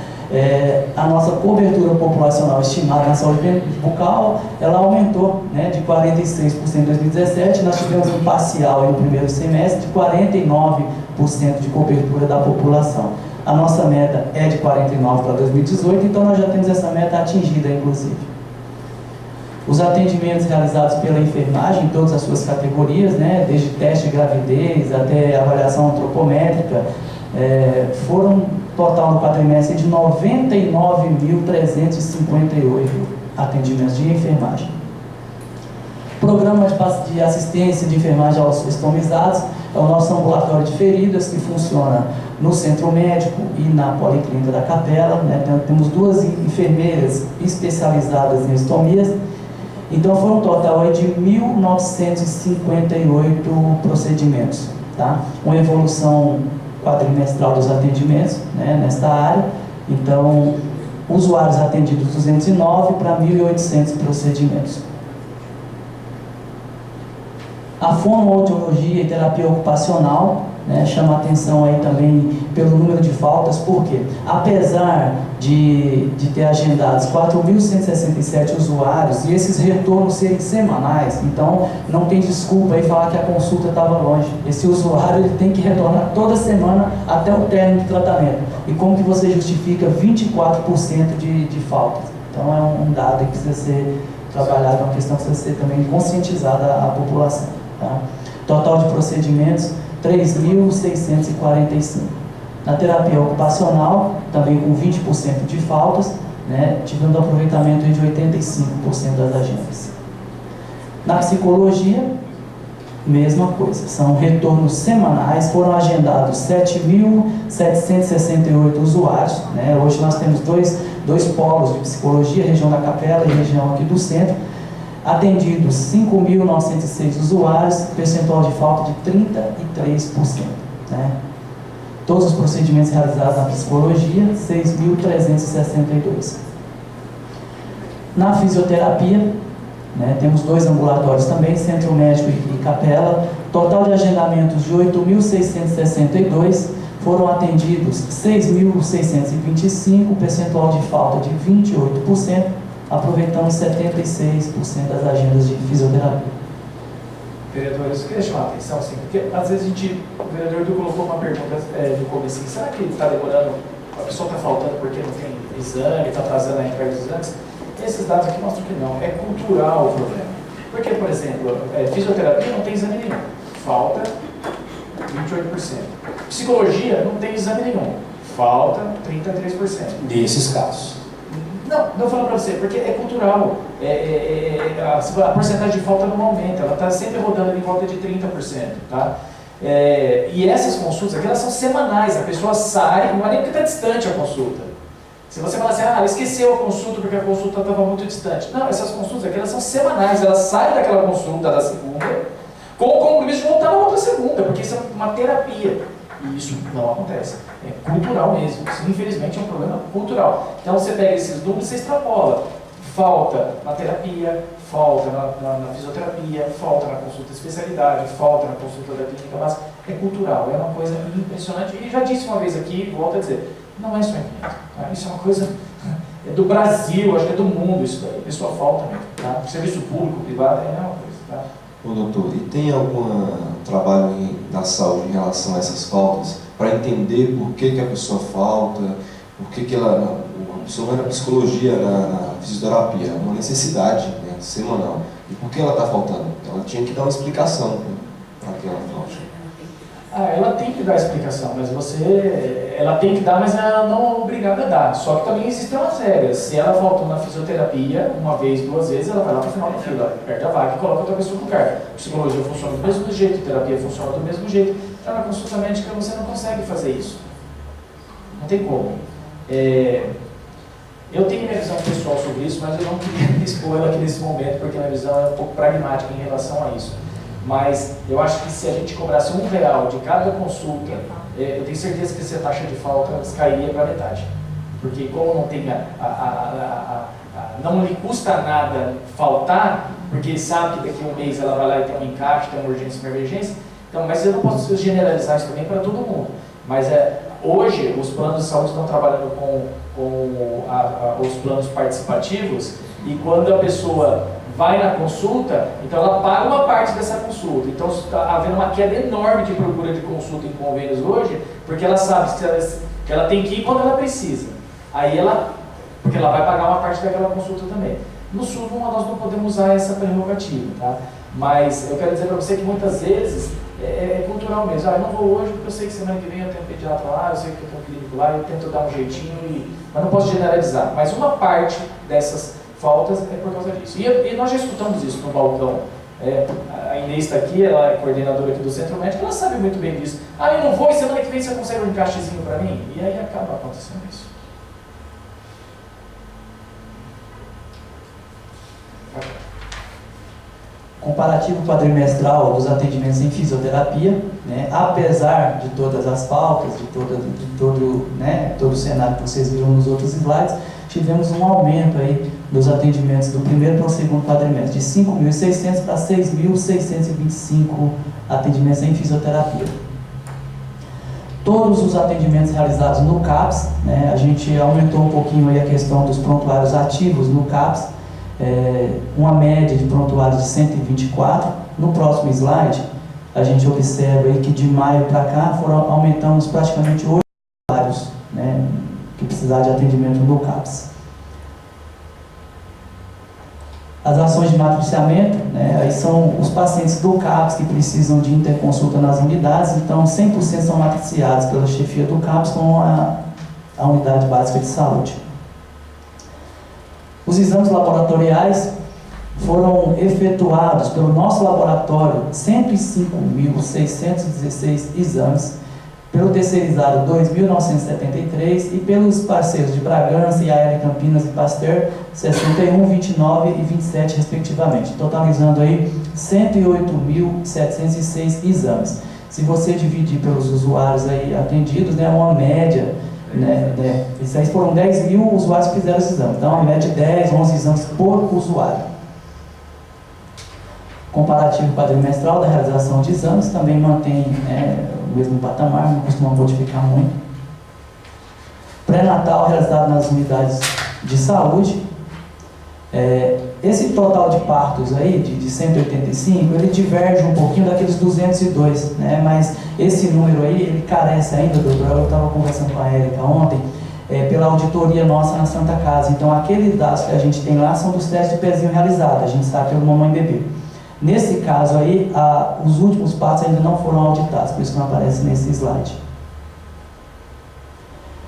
a nossa cobertura populacional estimada na saúde bucal, ela aumentou, né, de 46% em 2017, nós tivemos um parcial no primeiro semestre de 49% de cobertura da população. A nossa meta é de 49% para 2018, então nós já temos essa meta atingida, inclusive. Os atendimentos realizados pela enfermagem, em todas as suas categorias, né, desde teste de gravidez até avaliação antropométrica, foram total no quadrimestre de 99.358 atendimentos de enfermagem. Programa de assistência de enfermagem aos estomizados é o nosso ambulatório de feridas, que funciona no centro médico e na policlínica da Capela, né? Temos 2 enfermeiras especializadas em estomias. Então foram um total aí de 1.958 procedimentos, tá? Uma evolução quadrimestral dos atendimentos, né, nesta área. Então, usuários atendidos 209 para 1.800 procedimentos. A fonoaudiologia e terapia ocupacional, né, chama a atenção aí também pelo número de faltas, porque apesar de ter agendados 4.167 usuários e esses retornos serem semanais, então não tem desculpa aí falar que a consulta estava longe. Esse usuário ele tem que retornar toda semana até o término do tratamento. E como que você justifica 24% de faltas? Então é um dado que precisa ser trabalhado, uma questão que precisa ser também conscientizada à população. Tá? Total de procedimentos 3.645. Na terapia ocupacional, também com 20% de faltas, né, tivemos um aproveitamento de 85% das agendas. Na psicologia, mesma coisa, são retornos semanais, foram agendados 7.768 usuários, né, hoje nós temos dois polos de psicologia, região da Capela e região aqui do centro, atendidos 5.906 usuários, percentual de falta de 33%. Né? Todos os procedimentos realizados na psicologia, 6.362. Na fisioterapia, né, temos 2 ambulatórios também, Centro Médico e Capela, total de agendamentos de 8.662, foram atendidos 6.625, percentual de falta de 28%, aproveitamos 76% das agendas de fisioterapia. Vereadores, eu queria chamar a atenção, assim, porque às vezes o vereador colocou uma pergunta no começo, será que está demorando, a pessoa está faltando porque não tem exame, está atrasando a entrega dos exames? Esses dados aqui mostram que não, é cultural o problema. Porque, por exemplo, fisioterapia não tem exame nenhum, falta 28%. Psicologia não tem exame nenhum, falta 33%. Desses casos. Não falando para você, porque é cultural. A porcentagem de falta não aumenta, ela está sempre rodando em volta de 30%. Tá? E essas consultas aqui, elas são semanais, a pessoa sai, não é nem porque está distante a consulta. Se você falar assim, ela esqueceu a consulta porque a consulta estava muito distante. Não, essas consultas aqui, elas são semanais, ela sai daquela consulta da segunda, com o compromisso de voltar na outra segunda, porque isso é uma terapia. E isso não acontece. É cultural mesmo. Isso, infelizmente, é um problema cultural. Então, você pega esses números e você extrapola. Falta na terapia, falta na fisioterapia, falta na consulta de especialidade, falta na consulta da clínica básica. É cultural, é uma coisa impressionante. E já disse uma vez aqui, volto a dizer, não é só em Pinheiros, tá? Isso é uma coisa do Brasil, acho que é do mundo isso daí. A pessoa falta mesmo. Tá? O serviço público, privado, é a mesma coisa. Tá? Ô doutor, e tem algum trabalho na saúde em relação a essas faltas, para entender por que a pessoa falta, por que ela, o senhor vai na psicologia, na fisioterapia, é uma necessidade, né, semanal, e por que ela está faltando? Ela tinha que dar uma explicação para aquela falta. Ela tem que dar explicação, mas ela tem que dar, mas ela não é obrigada a dar. Só que também existem umas regras. Se ela faltou na fisioterapia, uma vez, duas vezes, ela vai lá para o final da fila, perde a vaga e coloca outra pessoa no lugar. Psicologia funciona do mesmo jeito, terapia funciona do mesmo jeito. Já na consulta médica você não consegue fazer isso. Não tem como. Eu tenho minha visão pessoal sobre isso, mas eu não queria me expor ela aqui nesse momento, porque a minha visão é um pouco pragmática em relação a isso. Mas eu acho que se a gente cobrasse R$1 de cada consulta, eu tenho certeza que essa taxa de falta cairia para metade. Porque como não tem não lhe custa nada faltar, porque ele sabe que daqui a um mês ela vai lá e tem um encaixe, tem uma urgência, uma emergência. Então, mas eu não posso generalizar isso também para todo mundo. Mas hoje os planos de saúde estão trabalhando com os planos participativos, e quando a pessoa vai na consulta, então ela paga uma parte dessa consulta. Então está havendo uma queda enorme de procura de consulta em convênios hoje, porque ela sabe que ela tem que ir quando ela precisa. Porque ela vai pagar uma parte daquela consulta também. No SUS nós não podemos usar essa prerrogativa, tá? Mas eu quero dizer para você que muitas vezes é cultural mesmo. Eu não vou hoje porque eu sei que semana que vem eu tenho um pediatra lá, eu sei que eu tenho um clínico lá, eu tento dar um jeitinho, mas não posso generalizar. Mas uma parte dessas faltas é por causa disso. E nós já escutamos isso no balcão. A Inês está aqui, ela é coordenadora aqui do Centro Médico, ela sabe muito bem disso. Eu não vou, e semana que vem você consegue um encaixezinho para mim? E aí acaba acontecendo isso. Comparativo quadrimestral dos atendimentos em fisioterapia, né? Apesar de todas as faltas, de todo o cenário que vocês viram nos outros slides, tivemos um aumento aí dos atendimentos do primeiro para o segundo quadrimestre, de 5.600 para 6.625 atendimentos em fisioterapia. Todos os atendimentos realizados no CAPS, né? A gente aumentou um pouquinho aí a questão dos prontuários ativos no CAPS, uma média de prontuários de 124. No próximo slide, a gente observa aí que de maio para cá aumentamos praticamente 8 prontuários, né, que precisaram de atendimento no CAPS. As ações de matriciamento, né, aí são os pacientes do CAPS que precisam de interconsulta nas unidades, então 100% são matriciados pela chefia do CAPS com a unidade básica de saúde. Os exames laboratoriais foram efetuados pelo nosso laboratório 105.616 exames, pelo terceirizado 2.973 e pelos parceiros de Bragança, IAL Campinas e Pasteur 61, 29 e 27 respectivamente, totalizando aí 108.706 exames. Se você dividir pelos usuários aí atendidos, né, uma média, esses aí foram 10.000 usuários que fizeram esse exame, então uma média de 10, 11 exames por usuário. Comparativo quadrimestral da realização de exames também mantém o mesmo patamar, não costuma modificar muito. Pré-natal realizado nas unidades de saúde. Esse total de partos aí, de 185, ele diverge um pouquinho daqueles 202, né? Mas esse número aí, ele carece ainda, doutor, eu estava conversando com a Érica ontem, pela auditoria nossa na Santa Casa. Então, aqueles dados que a gente tem lá são dos testes de pezinho realizados, a gente sabe pelo mamãe e bebê. Nesse caso aí, os últimos partos ainda não foram auditados, por isso que não aparece nesse slide.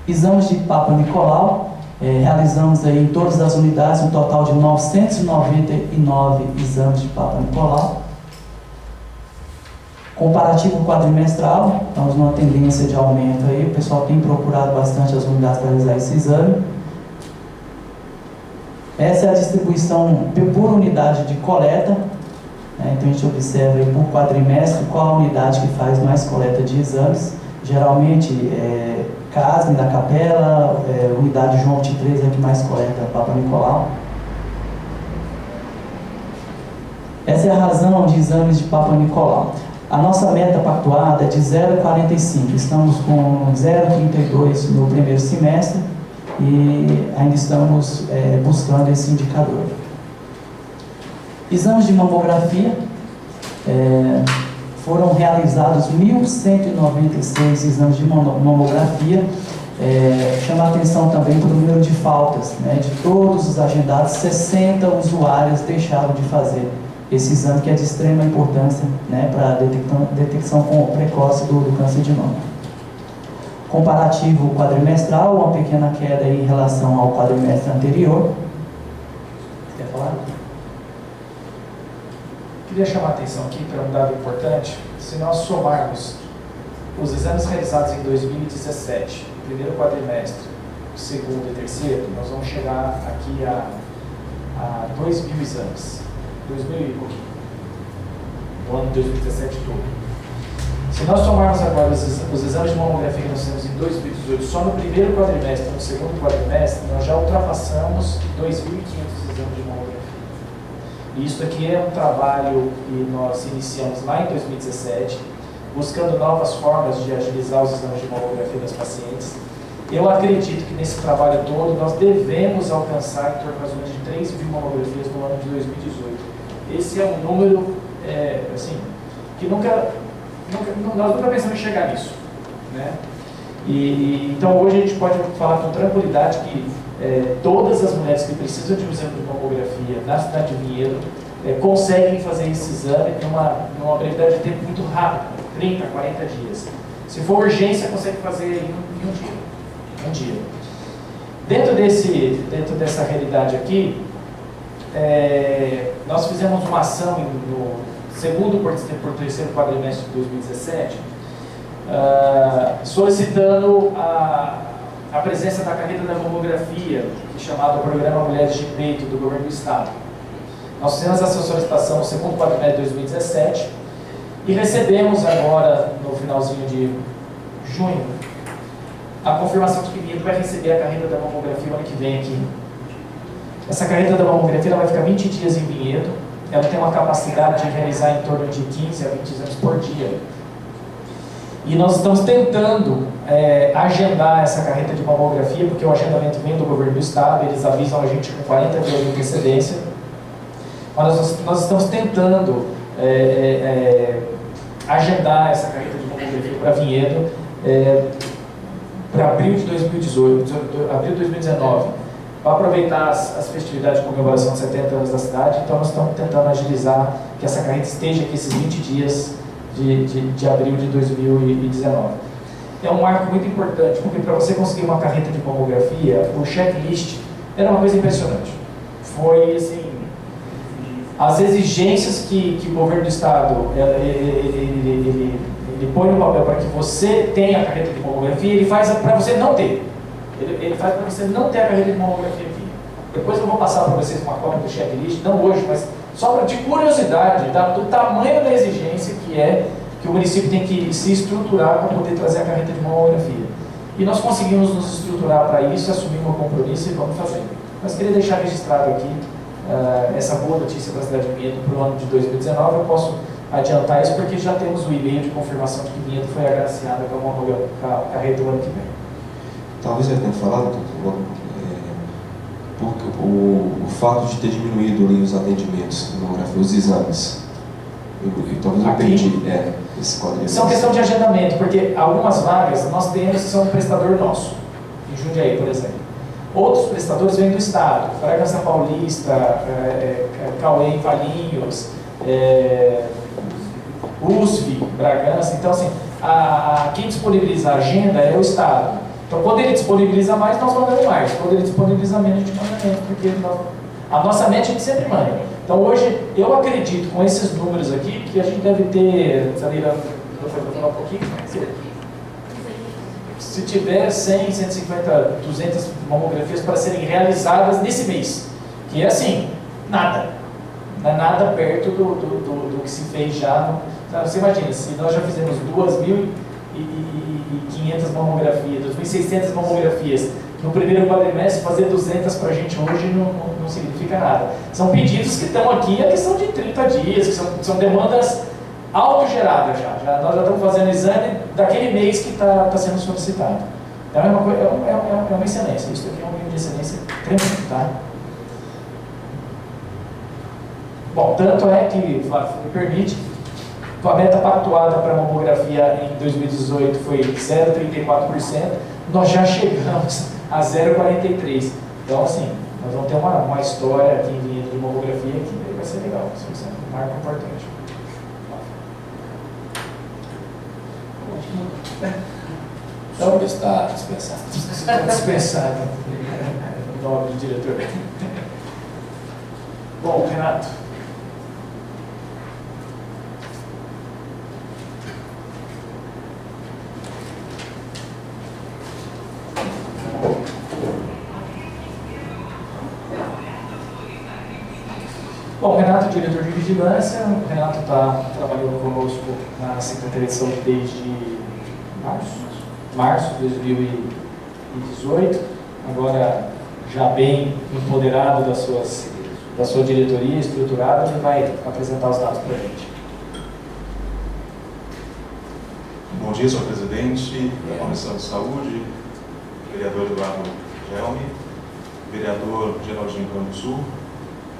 Exames de Papa Nicolau. Realizamos aí em todas as unidades um total de 999 exames de Papa Nicolau. Comparativo quadrimestral, estamos numa tendência de aumento aí, o pessoal tem procurado bastante as unidades para realizar esse exame. Essa é a distribuição por unidade de coleta, né? Então a gente observa aí por quadrimestre qual a unidade que faz mais coleta de exames. Geralmente Casme da Capela, unidade João 23 é que mais coleta Papa Nicolau. Essa é a razão de exames de Papa Nicolau. A nossa meta pactuada é de 0,45, estamos com 0,32 no primeiro semestre e ainda estamos buscando esse indicador. Exames de mamografia. foram realizados 1.196 exames de mamografia. Chama a atenção também para o número de faltas, né? De todos os agendados, 60 usuários deixaram de fazer esse exame, que é de extrema importância, né, para a detecção precoce do câncer de mama. Comparativo quadrimestral, uma pequena queda em relação ao quadrimestre anterior. Quer falar? Queria chamar a atenção aqui para um dado importante. Se nós somarmos os exames realizados em 2017, primeiro quadrimestre, segundo e terceiro, nós vamos chegar aqui a 2.000 exames. 2.000 e pouquinho. No ano de 2017 todo. Se nós somarmos agora os exames de mamografia que nós temos em 2018, só no primeiro quadrimestre e no segundo quadrimestre, nós já ultrapassamos 2.500 exames de mamografia. E isso aqui é um trabalho que nós iniciamos lá em 2017, buscando novas formas de agilizar os exames de mamografia das pacientes. Eu acredito que nesse trabalho todo nós devemos alcançar em torno mais ou menos de 3.000 mamografias no ano de 2018. Esse é um número, assim, que nós nunca pensamos em chegar nisso, né? Então hoje a gente pode falar com tranquilidade que todas as mulheres que precisam de um exame de mamografia na cidade de Vinhedo conseguem fazer esse exame numa brevidade de tempo muito rápida, 30, 40 dias. Se for urgência, consegue fazer em um dia. Dentro dessa realidade aqui, nós fizemos uma ação no segundo por terceiro quadrimestre de 2017, solicitando a presença da carreira da mamografia, chamado Programa Mulheres de Peito do Governo do Estado. Nós fizemos essa solicitação no segundo quadrimestre de 2017 e recebemos agora, no finalzinho de junho, a confirmação de que Vinhedo vai receber a carreira da mamografia o ano que vem aqui. Essa carreira da mamografia vai ficar 20 dias em Vinhedo. Ela tem uma capacidade de realizar em torno de 15 a 20 exames por dia. E nós estamos tentando agendar essa carreira de mamografia, porque o agendamento vem do governo do estado, eles avisam a gente com 40 dias de antecedência. Mas nós estamos tentando agendar essa carreira de mamografia para Vinhedo para abril de 2019, para aproveitar as festividades de comemoração de 70 anos da cidade. Então nós estamos tentando agilizar que essa carreira esteja aqui esses 20 dias de abril de 2019. É um marco muito importante, porque para você conseguir uma carreta de mamografia, o checklist era uma coisa impressionante. Foi assim, as exigências que o governo do estado ele põe no papel para que você tenha a carreta de mamografia, ele faz para você não ter. Ele faz para você não ter a carreira de mamografia aqui. Depois eu vou passar para vocês uma cópia do checklist, não hoje, mas só de curiosidade, do tamanho da exigência que o município tem que se estruturar para poder trazer a carreta de mamografia. E nós conseguimos nos estruturar para isso, assumir um compromisso e vamos fazer. Mas queria deixar registrado aqui essa boa notícia para a cidade de Vinhedo para o ano de 2019. Eu posso adiantar isso porque já temos o e-mail de confirmação de que Vinhedo foi agraciada com a carreta do ano que vem. Talvez eu tenha falado, porque o fato de ter diminuído ali os atendimentos, os exames, talvez eu perdi esse quadro. Isso é uma questão de agendamento, porque algumas vagas nós temos que são um prestador nosso, em Jundiaí, por exemplo. Outros prestadores vêm do estado, Bragança Paulista, Cauê em Valinhos, USP, Bragança. Então, assim, quem disponibiliza a agenda é o estado. Então, quando ele disponibiliza mais, nós mandamos mais. Quando ele disponibiliza menos, a gente manda menos, porque a nossa meta a gente sempre manda. Então, hoje, eu acredito, com esses números aqui, que a gente deve ter, Samira, vou falar um pouquinho, se tiver 100, 150, 200 mamografias para serem realizadas nesse mês, que é assim, nada. Não é nada perto do que se fez já. Você imagina, se nós já fizemos 2.500 mamografias, 2.600 mamografias no primeiro quadrimestre, fazer 200 para a gente hoje não significa nada. São pedidos que estão aqui a questão de 30 dias, que são demandas autogeradas já. Nós já estamos fazendo exame daquele mês que está sendo solicitado. Então é uma excelência. Isso aqui é um nível de excelência tremendo, tá? Bom, tanto é que, Flávio, me permite, A meta pactuada para a mamografia em 2018 foi 0,34%, nós já chegamos a 0,43%. Então, assim, nós vamos ter uma história aqui de mamografia que vai ser legal, vai ser um marco importante. Então, está dispensado. Está dispensado. O nome do diretor. Bom, Renato. Bom, Renato, diretor de vigilância. O Renato está trabalhando conosco na Secretaria de Saúde desde março de 2018. Agora, já bem empoderado da sua diretoria, estruturado, ele vai apresentar os dados para a gente. Bom dia, senhor presidente da Comissão de Saúde, vereador Eduardo Gelme, vereador Geraldinho Campo Sul,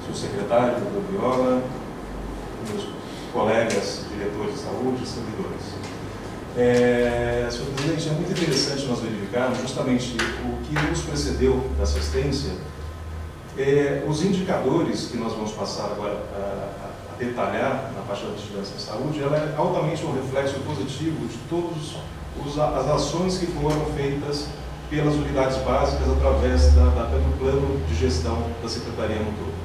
seu secretário, doutor Viola, meus colegas diretores de saúde e servidores. Senhor presidente, é muito interessante nós verificarmos justamente o que nos precedeu da assistência, os indicadores que nós vamos passar agora a detalhar na parte da vigilância em saúde, ela é altamente um reflexo positivo de todas as ações que foram feitas pelas unidades básicas através do plano de gestão da Secretaria no todo.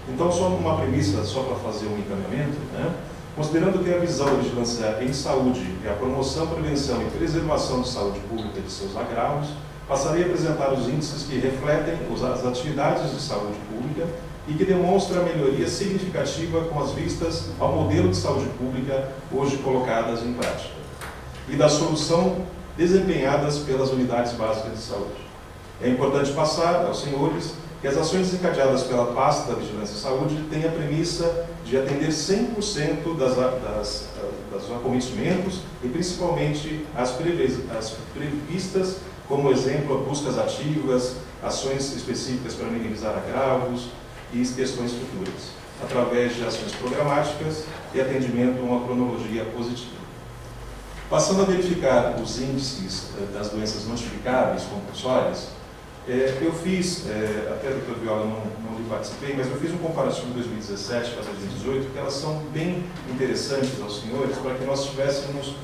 Então, só uma premissa, só para fazer um encaminhamento, né? Considerando que a visão da vigilância em saúde é a promoção, prevenção e preservação de saúde pública e de seus agravos, passarei a apresentar os índices que refletem as atividades de saúde pública e que demonstram a melhoria significativa com as vistas ao modelo de saúde pública hoje colocadas em prática e da solução desempenhadas pelas unidades básicas de saúde. É importante passar aos senhores que as ações desencadeadas pela pasta da Vigilância em Saúde têm a premissa de atender 100% dos acometimentos e principalmente as previstas, como exemplo, buscas ativas, ações específicas para minimizar agravos e questões futuras, através de ações programáticas e atendimento a uma cronologia positiva. Passando a verificar os índices das doenças notificáveis compulsórias, eu fiz, até do Dr. Viola não lhe participei, mas eu fiz um comparativo de 2017 para 2018, que elas são bem interessantes aos senhores, para que nós tivéssemos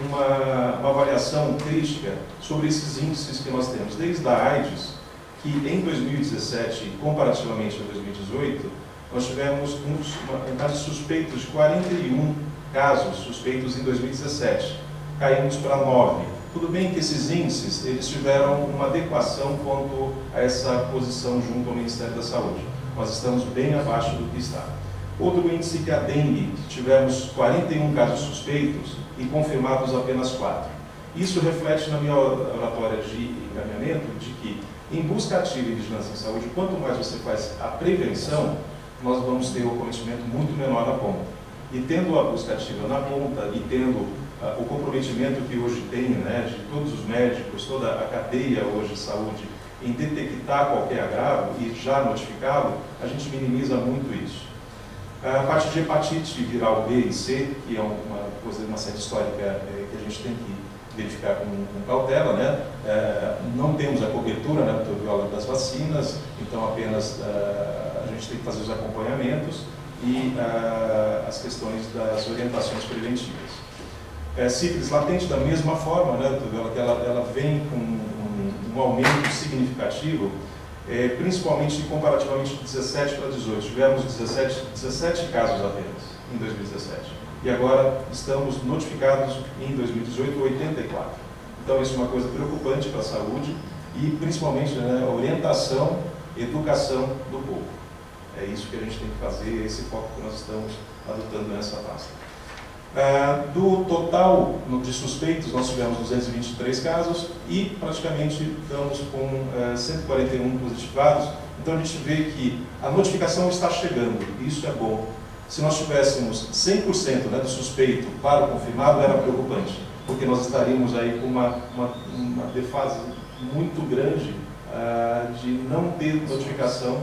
uma avaliação crítica sobre esses índices que nós temos, desde a AIDS, que em 2017, comparativamente a 2018, nós tivemos casos suspeitos de 41 casos suspeitos em 2017, caímos para 9. Tudo bem que esses índices eles tiveram uma adequação quanto a essa posição junto ao Ministério da Saúde. Nós estamos bem abaixo do que está. Outro índice que é a dengue, tivemos 41 casos suspeitos e confirmados apenas 4. Isso reflete na minha oratória de encaminhamento de que, em busca ativa e vigilância em saúde, quanto mais você faz a prevenção, nós vamos ter o cometimento muito menor na ponta. E tendo a busca ativa na ponta e tendo o comprometimento que hoje tem, né, de todos os médicos, toda a cadeia hoje de saúde, em detectar qualquer agravo e já notificá-lo, a gente minimiza muito isso. A parte de hepatite viral B e C, que é uma série histórica que a gente tem que verificar com cautela, né? Não temos a cobertura, né, do Viola, das vacinas, então apenas a gente tem que fazer os acompanhamentos e as questões das orientações preventivas. Sífilis latente, da mesma forma, né, que ela vem com um aumento significativo, principalmente comparativamente de 17 para 18. Tivemos 17 casos apenas em 2017. E agora estamos notificados em 2018 84. Então isso é uma coisa preocupante para a saúde e principalmente, né, a orientação, educação do povo. É isso que a gente tem que fazer, esse foco que nós estamos adotando nessa pasta. Do total de suspeitos, nós tivemos 223 casos e praticamente estamos com 141 positivados. Então a gente vê que a notificação está chegando, e isso é bom. Se nós tivéssemos 100%, né, do suspeito para o confirmado, era preocupante, porque nós estaríamos aí com uma defase muito grande de não ter notificação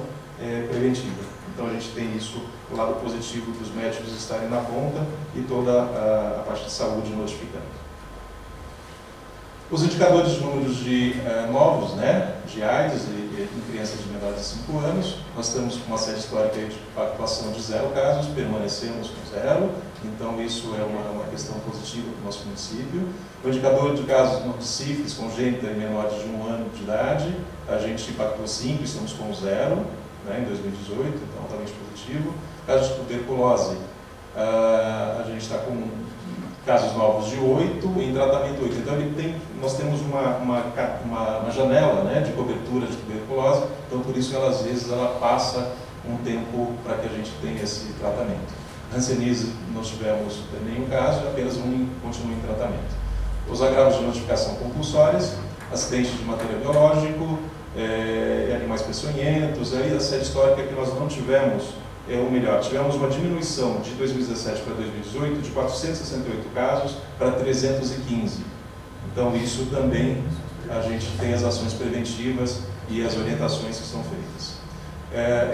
preventiva. Então a gente tem isso, o lado positivo dos médicos estarem na ponta e toda a parte de saúde notificando. Os indicadores de números de novos, né, de AIDS em crianças de menores de 5 anos, nós estamos com uma série histórica de pactuação de 0 casos, permanecemos com 0, então isso é uma questão positiva para o nosso município. O indicador de casos de sífilis congênita em menores de 1 ano de idade, a gente pactuou 5, estamos com 0, né, em 2018, então altamente positivo. Casos de tuberculose, a gente está com casos novos de 8, em tratamento 8. Então nós temos uma janela, né, de cobertura de tuberculose, então por isso ela, às vezes ela passa um tempo para que a gente tenha esse tratamento. Hanseníase não tivemos nenhum caso, apenas um continua em tratamento. Os agravos de notificação compulsórias, acidente de material biológico, animais peçonhentos, aí a série histórica que nós não tivemos, ou melhor, tivemos uma diminuição de 2017 para 2018 de 468 casos para 315. Então isso também a gente tem as ações preventivas e as orientações que são feitas.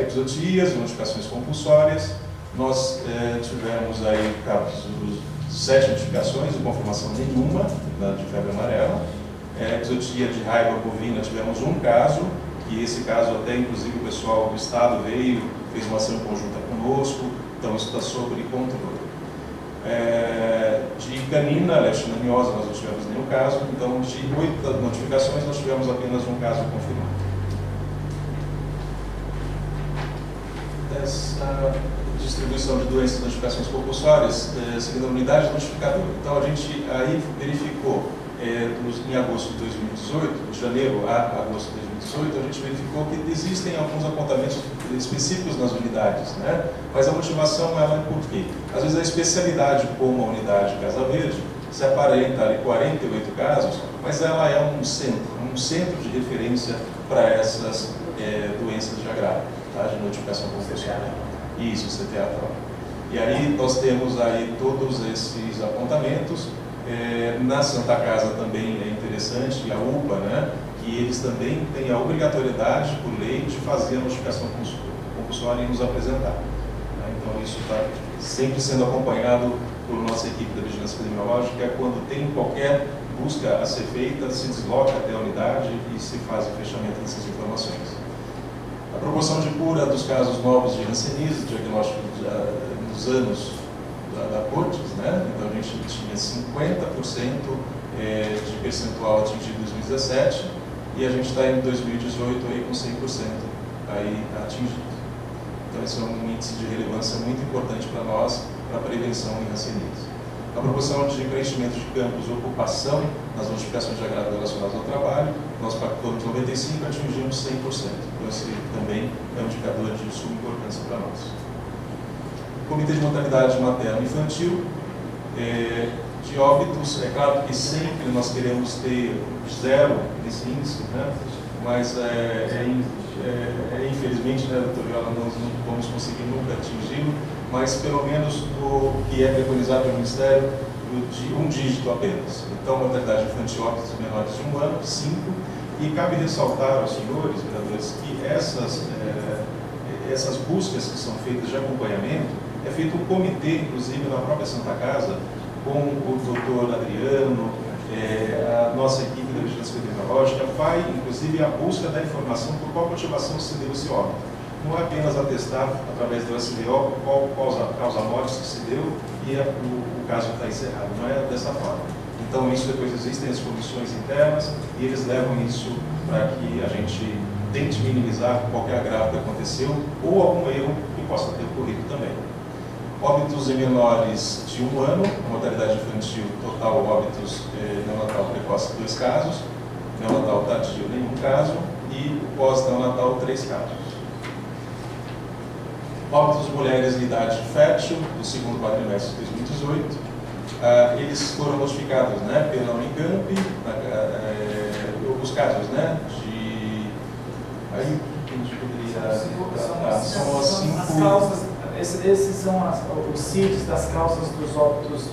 Episodias, notificações compulsórias, nós tivemos aí casos de 7 notificações, de confirmação nenhuma de febre amarela. Episodia de raiva bovina, tivemos um caso, e esse caso até inclusive o pessoal do estado veio, fez uma ação conjunta conosco, então isso está sob controle. De canina, leishmaniose, nós não tivemos nenhum caso, então de 8 notificações nós tivemos apenas um caso confirmado. Essa distribuição de doenças e notificações compulsórias, seguindo a unidade notificadora. Então a gente aí verificou, em agosto de 2018, de janeiro a agosto de 2018, a gente verificou que existem alguns apontamentos específicos nas unidades, né? Mas a motivação ela é por quê? Às vezes a especialidade, como a unidade Casa Verde, se aparenta ali 48 casos, mas ela é um centro de referência para essas doenças de agravo, tá? De notificação compulsória. Isso, CTA. E aí nós temos aí todos esses apontamentos. Na Santa Casa também é interessante, a UPA, né, que eles também têm a obrigatoriedade, por lei, de fazer a notificação compulsória e nos apresentar. Então isso está sempre sendo acompanhado por nossa equipe da Vigilância Epidemiológica. Quando tem qualquer busca a ser feita, se desloca até a unidade e se faz o fechamento dessas informações. A proporção de cura dos casos novos de hanseníase, diagnóstico nos anos da Cortes, né? Então a gente tinha 50% de percentual atingido em 2017 e a gente está em 2018 aí com 100% aí atingido. Então esse é um índice de relevância muito importante para nós, para a prevenção em hanseníase. A proporção de preenchimento de campos e ocupação nas notificações de agravo relacionadas ao trabalho, nós pactuamos 95% e atingimos 100%. Então esse também é um indicador de suma importância para nós. Comitê de Mortalidade Materna e Infantil, de óbitos, é claro que sempre nós queremos ter 0 nesse índice, né? Mas infelizmente, né, doutor Viola, nós não vamos conseguir nunca atingi-lo, mas pelo menos o que é preconizado pelo Ministério, de um dígito apenas. Então, mortalidade infantil, óbitos menores de 1 ano, 5, e cabe ressaltar aos senhores, vereadores, que essas buscas que são feitas de acompanhamento, é feito um comitê, inclusive, na própria Santa Casa, com o doutor Adriano, a nossa equipe da Vigilância Epidemiológica, vai, inclusive, a busca da informação por qual motivação se deu esse óbito. Não é apenas atestar, através do SBO, qual causa-morte que se deu e o caso está encerrado. Não é dessa forma. Então, isso depois existem as comissões internas e eles levam isso para que a gente tente minimizar qualquer agravo que aconteceu ou algum erro que possa ter ocorrido também. Óbitos em menores de 1 ano, mortalidade infantil total, óbitos neonatal precoce 2 casos, neonatal tardio nenhum caso e pós-neonatal 3 casos. Óbitos de mulheres em idade fértil, do segundo quadrimestre de 2018, eles foram notificados, né, pela Unicamp, os casos, né, aí a gente poderia são as 5 esses são os CIDs das causas dos óbitos,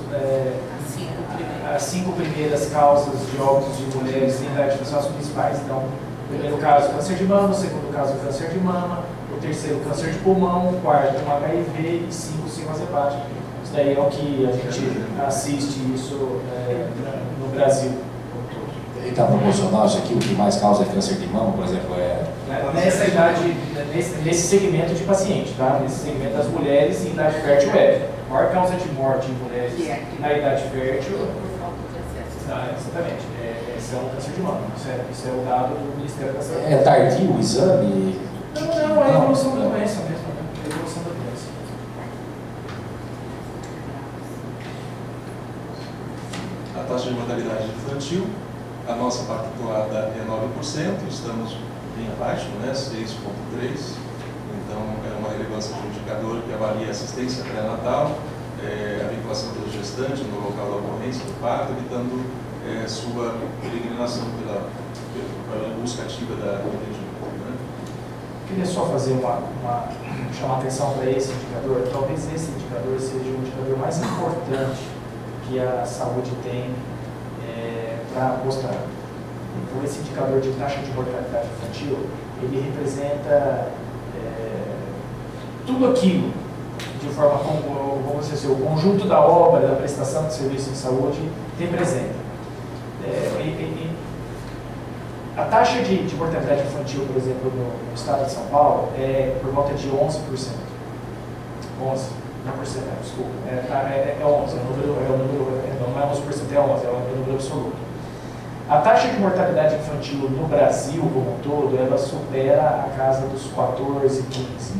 as 5 primeiras causas de óbitos de mulheres em idade são as principais. Então, o primeiro caso, câncer de mama, o segundo caso, câncer de mama, o o terceiro, câncer de pulmão, o quarto, um HIV e 5, cirrose hepática. Isso daí é o que a gente assiste isso no Brasil. E está proporcional isso aqui, o que mais causa câncer de mama, por exemplo, Nessa idade, nesse segmento de paciente, tá? Nesse segmento das mulheres em idade fértil A maior causa de morte em mulheres na idade fértil. Exatamente. Esse é um câncer de mama. Isso é o dado do Ministério da Saúde. é tardio o exame? Não, é a evolução da doença mesmo. É a evolução da doença. A taxa de mortalidade infantil, a nossa pactuada é 9%, estamos bem abaixo, né, 6,3%. Então, é uma relevância de um indicador que avalia a assistência pré-natal, a vinculação do gestante no local da ocorrência do parto, evitando sua peregrinação pela busca ativa do atendimento. Né? Queria só fazer chamar atenção para esse indicador. Talvez esse indicador seja o indicador mais importante que a saúde tem para mostrar. Então, esse indicador de taxa de mortalidade infantil, ele representa tudo aquilo, de forma como, vamos dizer, o conjunto da obra, da prestação de serviço de saúde representa. A taxa de mortalidade infantil, por exemplo, no estado de São Paulo, é por volta de 11%. 11%, não por cento, desculpa. É 11%, não é 11%, é 11%, é o número absoluto. A taxa de mortalidade infantil no Brasil, como um todo, ela supera a casa dos 14, 15.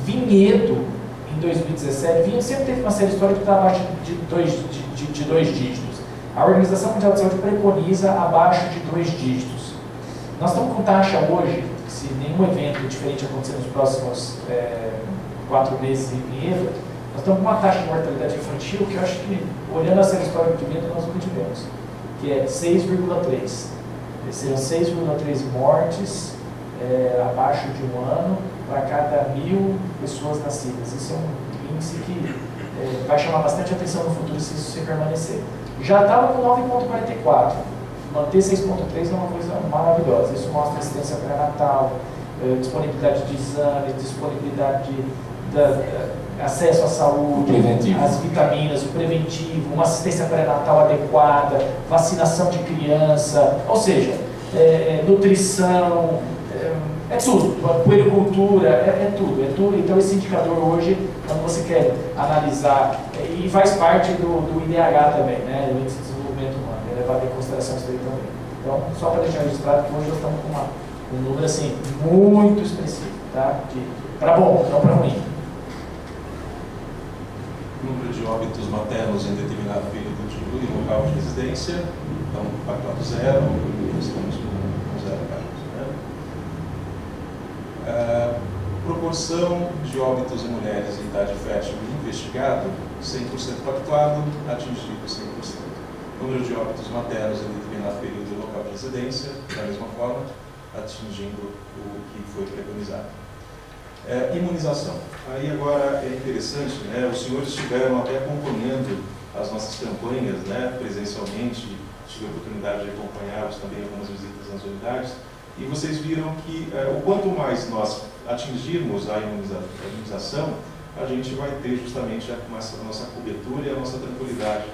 Vinhedo, em 2017, Vinhedo sempre teve uma série histórica que está abaixo de dois dígitos. A Organização Mundial de Saúde preconiza abaixo de 2 dígitos. Nós estamos com taxa hoje, se nenhum evento diferente acontecer nos próximos 4 meses em Vinhedo, nós estamos com uma taxa de mortalidade infantil que eu acho que, olhando a série histórica de Vinhedo, nós nunca tivemos, que é 6,3. Serão 6,3 mortes abaixo de 1 ano para cada 1.000 pessoas nascidas. Isso é um índice que vai chamar bastante atenção no futuro se isso se permanecer. Já estava com 9,44. Manter 6,3 é uma coisa maravilhosa. Isso mostra assistência pré-natal, disponibilidade de exames, disponibilidade de acesso à saúde, preventivo, as vitaminas, o preventivo, uma assistência pré-natal adequada, vacinação de criança, ou seja, nutrição, é tudo, puericultura, é tudo. Então esse indicador hoje, quando você quer analisar, e faz parte do IDH também, né, do Índice de Desenvolvimento Humano, é levado em consideração isso aí também. Então, só para deixar registrado que hoje nós estamos com um número assim, muito expressivo, tá? Para bom, não para ruim. Número de óbitos maternos em determinado período e local de residência, então, pactuado 0, estamos com 0 casos. Proporção de óbitos em mulheres em idade fértil investigado, 100% pactuado, atingido 100%. Número de óbitos maternos em determinado período e local de residência, da mesma forma, atingindo o que foi preconizado. Imunização. Aí agora é interessante, né? Os senhores estiveram até acompanhando as nossas campanhas, né? Presencialmente, tive a oportunidade de acompanhá-los também em algumas visitas nas unidades, e vocês viram que o quanto mais nós atingirmos a imunização, a gente vai ter justamente a nossa cobertura e a nossa tranquilidade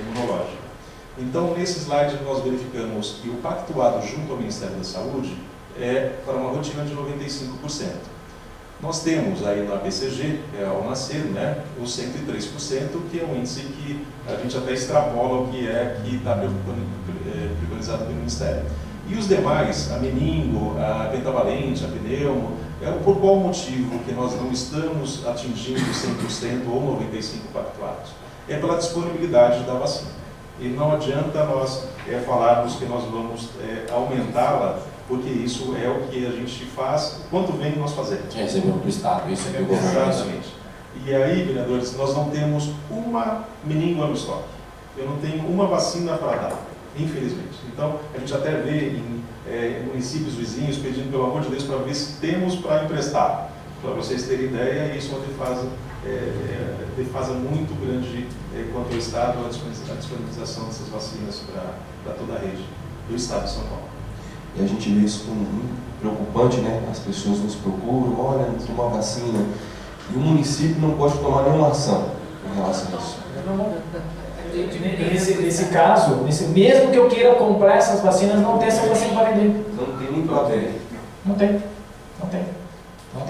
imunológica. Então, nesse slide nós verificamos que o pactuado junto ao Ministério da Saúde é para uma rotina de 95%. Nós temos aí na BCG, ao nascer, né, os 103%, que é um índice que a gente até extrapola o que está preconizado pelo Ministério. E os demais, a meningo, a pentavalente, a pneumo, por qual motivo que nós não estamos atingindo 100% ou 95% pactuados? É pela disponibilidade da vacina. E não adianta nós falarmos que nós vamos aumentá-la, porque isso é o que a gente faz, quanto vem nós fazemos. Recebemos do Estado, isso é que o governo. Exatamente. E aí, vereadores, nós não temos uma meningo no estoque. Eu não tenho uma vacina para dar, infelizmente. Então, a gente até vê em municípios vizinhos pedindo, pelo amor de Deus, para ver se temos para emprestar. Para vocês terem ideia, isso é uma defasa muito grande quanto ao Estado, a disponibilização dessas vacinas para toda a rede do Estado de São Paulo. E a gente vê isso com preocupante, né? As pessoas nos procuram, olha, não tomar vacina. E o município não pode tomar nenhuma ação em relação a isso. Nesse caso, mesmo que eu queira comprar essas vacinas, não tem essa vacina para vender. Não tem nem para ver. Não tem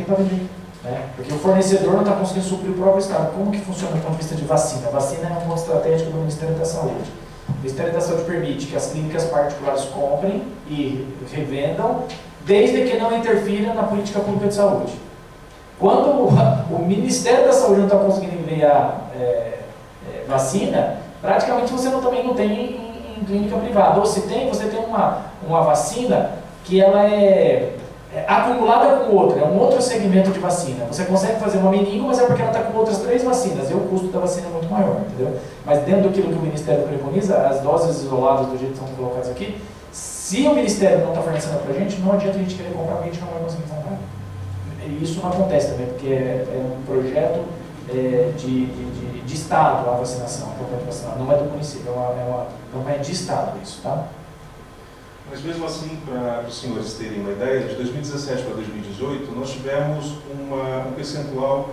para vender. Né? Porque o fornecedor não está conseguindo suprir o próprio Estado. Como que funciona do ponto de vista de vacina? A vacina é um ponto estratégico do Ministério da Saúde. O Ministério da Saúde permite que as clínicas particulares comprem e revendam, desde que não interfira na política pública de saúde. Quando o Ministério da Saúde não está conseguindo enviar vacina, praticamente você também não tem em clínica privada. Ou se tem, você tem uma vacina que ela é acumulada com outra, é um outro segmento de vacina. Você consegue fazer uma meningo, mas é porque ela está com outras 3 vacinas, e o custo da vacina é muito maior, entendeu? Mas dentro daquilo que o Ministério preconiza, as doses isoladas do jeito que são colocadas aqui, se o Ministério não está fornecendo para a gente, não adianta a gente querer comprar, porque a gente não vai conseguir comprar. E isso não acontece também, porque é um projeto de Estado a vacinação, a campanha de vacinação, não é do município, é uma campanha de Estado isso, tá? Mas mesmo assim, para os senhores terem uma ideia, de 2017 para 2018, nós tivemos um percentual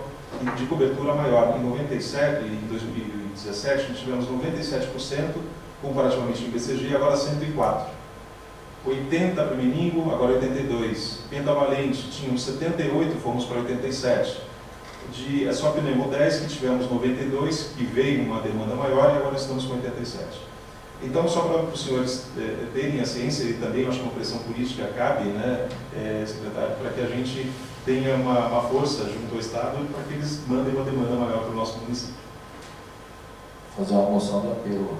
de cobertura maior. Em 97 e em 2017, nós tivemos 97%, comparativamente em BCG, agora 104%. 80% para o meningo, agora 82%. Pentavalente, tínhamos 78%, fomos para 87%. De só pneumo 10, que tivemos 92%, que veio uma demanda maior, e agora estamos com 87%. Então, só para os senhores terem a ciência, e também acho que uma pressão política cabe, né, secretário, para que a gente tenha uma força junto ao Estado para que eles mandem uma demanda maior para o nosso município. Fazer uma moção de apelo.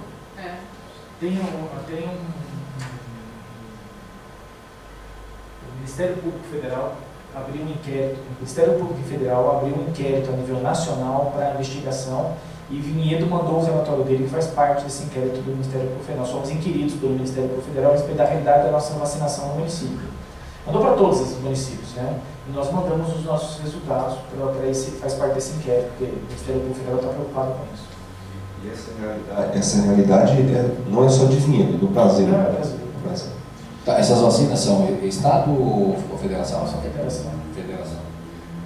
O Ministério Público Federal abriu um inquérito, o Ministério Público Federal abriu um inquérito a nível nacional para investigação, e Vinhedo mandou o relatório dele, que faz parte desse inquérito do Ministério Público Federal. Nós somos inquiridos pelo Ministério Público Federal a respeito da realidade da nossa vacinação no município. Mandou para todos esses municípios, né? E nós mandamos os nossos resultados para esse, faz parte desse inquérito, porque o Ministério Público Federal está preocupado com isso. E essa realidade não é só de Vinhedo, do Brasil. Não, é Brasil. Tá, essas vacinas são Estado ou Federação? São federação. Federação.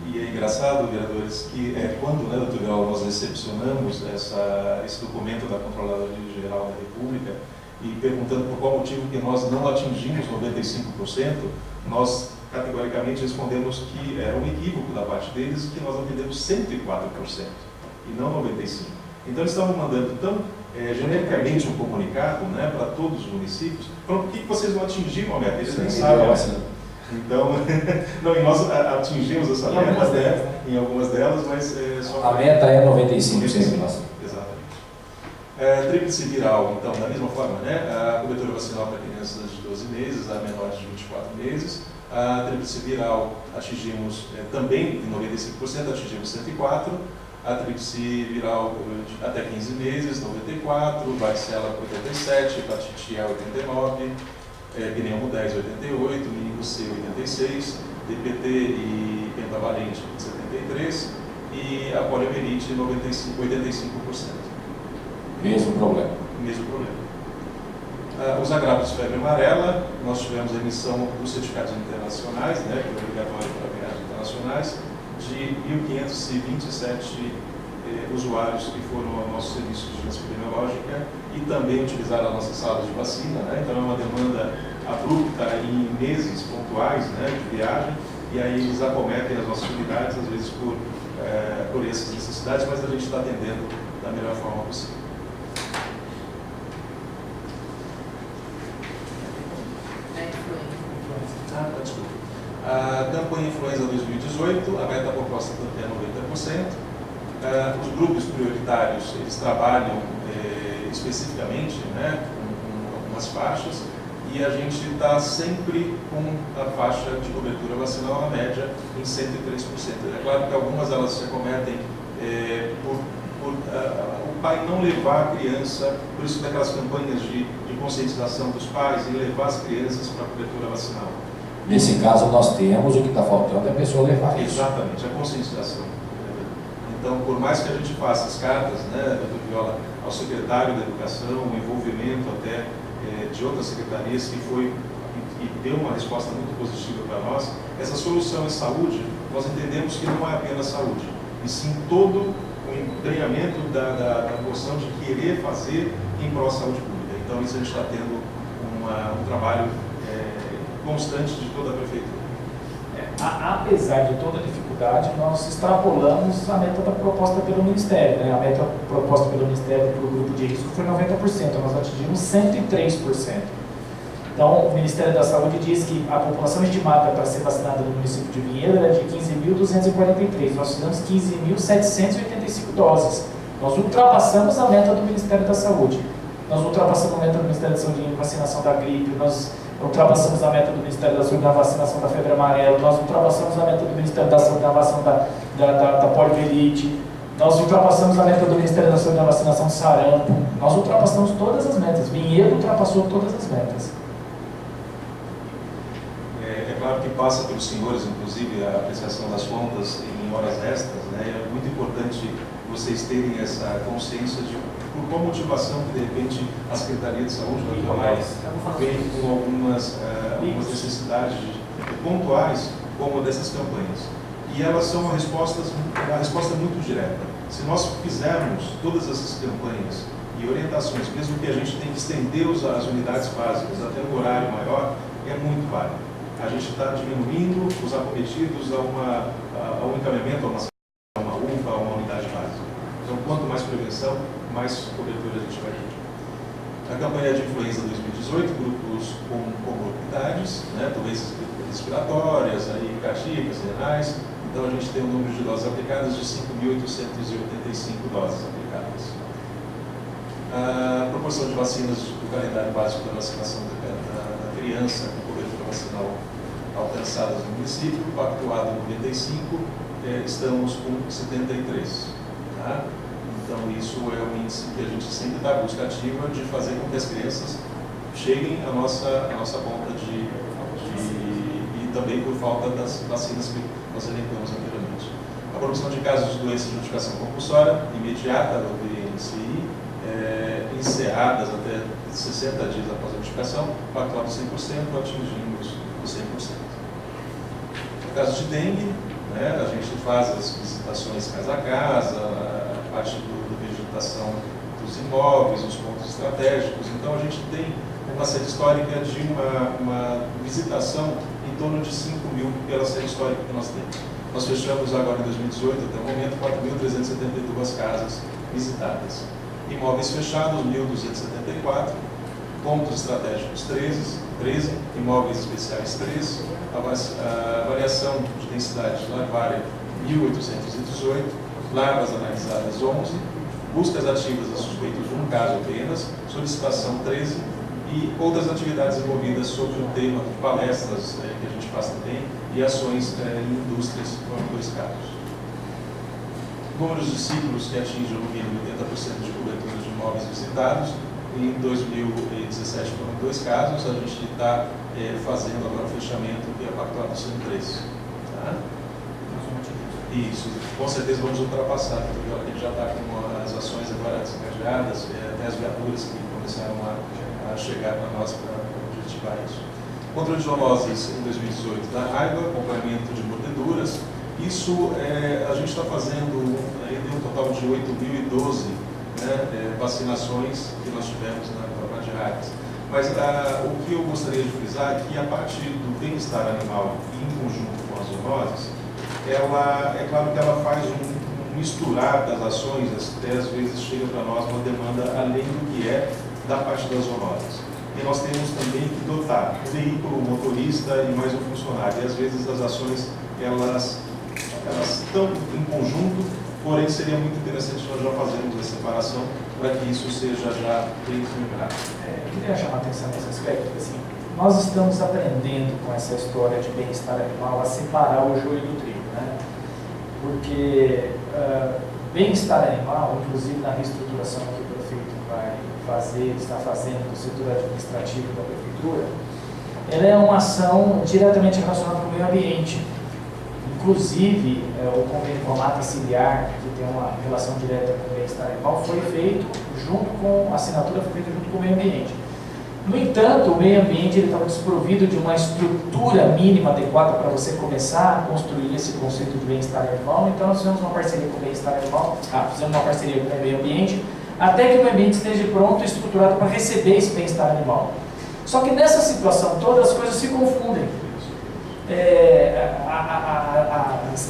E é engraçado, vereadores, que quando, né, doutor Grau, nós recepcionamos esse documento da Controladoria Geral da República e perguntando por qual motivo que nós não atingimos 95%, nós categoricamente respondemos que era um equívoco da parte deles, que nós atendemos 104% e não 95%. Então eles estavam mandando tão genericamente um comunicado, né, para todos os municípios, falando por que vocês não atingiram a meta, eles nem sabem. Então, não, e nós atingimos essa meta, né, em algumas delas, mas só... A meta é 95%. Nossa. Tríplice viral, então, da mesma forma, né, a cobertura vacinal para crianças de 12 meses, a menores de 24 meses, a tríplice viral atingimos também em 95%, atingimos 104%, a tríplice viral até 15 meses, 94%, varicela 87%, hepatite A 89%, pneumo 10, 88%, meningo C 86%, DPT e pentavalente 73% e a poliomielite 85%. Mesmo problema. Mesmo problema. Os agravos de febre amarela, nós tivemos a emissão dos certificados internacionais, né, que é obrigatório para viagens internacionais, de 1.527 usuários que foram ao nosso serviço de vigilância epidemiológica e também utilizaram as nossas salas de vacina, né? Então é uma demanda abrupta em meses pontuais, né, de viagem, e aí eles acometem as nossas unidades, às vezes por essas necessidades, mas a gente está atendendo da melhor forma possível. Desculpa. A campanha Influenza 2018, a meta proposta é 90%. Os grupos prioritários, eles trabalham especificamente, né, com algumas faixas, e a gente está sempre com a faixa de cobertura vacinal na média em 103%. É claro que algumas elas se acometem por o pai não levar a criança, por isso daquelas campanhas de conscientização dos pais em levar as crianças para a cobertura vacinal. Nesse caso, nós temos, o que está faltando é a pessoa levar isso. Exatamente, a conscientização. Então, por mais que a gente faça as cartas, né, doutor Viola, ao secretário da Educação, o envolvimento até de outras secretarias, que que deu uma resposta muito positiva para nós, essa solução em saúde, nós entendemos que não é apenas saúde, e sim todo o embrenhamento da noção de querer fazer em prol da saúde pública. Então, isso a gente está tendo um trabalho constante de toda a prefeitura. Apesar de toda a dificuldade, nós extrapolamos a meta proposta pelo Ministério. Né? A meta proposta pelo Ministério para o grupo de risco foi 90%, nós atingimos 103%. Então, o Ministério da Saúde diz que a população estimada para ser vacinada no município de Vinhedo era de 15.243, nós fizemos 15.785 doses. Nós ultrapassamos a meta do Ministério da Saúde. Nós ultrapassamos a meta do Ministério da Saúde em vacinação da gripe, nós ultrapassamos a meta do Ministério da Saúde na vacinação da febre amarela, nós ultrapassamos a meta do Ministério da Saúde na vacinação da poliomielite, nós ultrapassamos a meta do Ministério da Saúde na vacinação de sarampo, nós ultrapassamos todas as metas, Vinhedo ultrapassou todas as metas. É claro que passa pelos senhores, inclusive, a apreciação das contas em horas extras, né? É muito importante vocês terem essa consciência de por qual motivação que, de repente, a Secretaria de Saúde vem com algumas necessidades pontuais, como dessas campanhas. E elas são uma resposta muito direta. Se nós fizermos todas essas campanhas e orientações, mesmo que a gente tenha que estender as unidades básicas até um horário maior, é muito válido. A gente está diminuindo os acometidos a um encaminhamento, a uma UPA, a uma unidade básica. Então, quanto mais prevenção, mais cobertura a gente vai ter. A campanha de influenza 2018, grupos com comorbidades, né, doenças respiratórias, cardíacas, renais. Então, a gente tem um número de doses aplicadas de 5.885 doses aplicadas. A proporção de vacinas do calendário básico da vacinação da criança com cobertura vacinal alcançadas no município, pactuado em 95, estamos com 73. Tá? Então, isso é um índice que a gente sempre dá busca ativa de fazer com que as crianças cheguem à nossa conta e também por falta das vacinas que nós elencamos anteriormente. A produção de casos de doenças de notificação compulsória imediata do DNCI, encerradas até 60 dias após a notificação, pactuado 100%, atingimos os 100%. No caso de dengue, né, a gente faz as visitações casa a casa, a parte da vegetação dos imóveis, os pontos estratégicos. Então, a gente tem uma série histórica de uma visitação em torno de 5 mil pela série histórica que nós temos. Nós fechamos agora em 2018, até o momento, 4.372 casas visitadas. Imóveis fechados, 1.274, pontos estratégicos 13, imóveis especiais 3, a variação de densidade larvária 1.818, larvas analisadas 11, buscas ativas a suspeitos de um caso apenas, solicitação 13 e outras atividades envolvidas sobre o tema de palestras que a gente faz também e ações em indústrias, foram 2 casos. Números de ciclos que atingem no mínimo 80% de cobertura de imóveis visitados. Em 2017 foram 2 casos, a gente está fazendo agora o fechamento que é pactuado 103. Tá? Isso, com certeza vamos ultrapassar, porque a gente já está com as ações agora desencadeadas, até as viaturas que começaram a chegar para nós para objetivar isso. Controle de zoonoses em 2018 da raiva, acompanhamento de mordeduras. Isso a gente está fazendo ainda um total de 8.012 vacinações que nós tivemos na campanha de raiva. Mas o que eu gostaria de frisar é que a parte do bem-estar animal em conjunto com as zoonoses, é claro que ela faz um misturar das ações, até às vezes chega para nós uma demanda além do que é da parte das zoonoses. E nós temos também que dotar o veículo, o motorista e mais um funcionário. E às vezes as ações, elas estão em conjunto, porém seria muito interessante nós já fazermos a separação para que isso seja já bem equilibrado. Eu queria chamar a atenção nesse aspecto, assim, nós estamos aprendendo com essa história de bem-estar animal a separar o joio do trigo, né? Porque bem-estar animal, inclusive na reestruturação que o prefeito vai fazer, está fazendo do setor administrativo da prefeitura, ela é uma ação diretamente relacionada com o meio ambiente. Inclusive, o convênio com a mata ciliar, que tem uma relação direta com o bem-estar animal, foi feito junto com, a assinatura foi feita junto com o meio ambiente. No entanto, o meio ambiente estava desprovido de uma estrutura mínima adequada para você começar a construir esse conceito de bem-estar animal. Então, nós fizemos uma parceria com o bem-estar animal, fizemos uma parceria com o meio ambiente, até que o meio ambiente esteja pronto e estruturado para receber esse bem-estar animal. Só que nessa situação toda as coisas se confundem.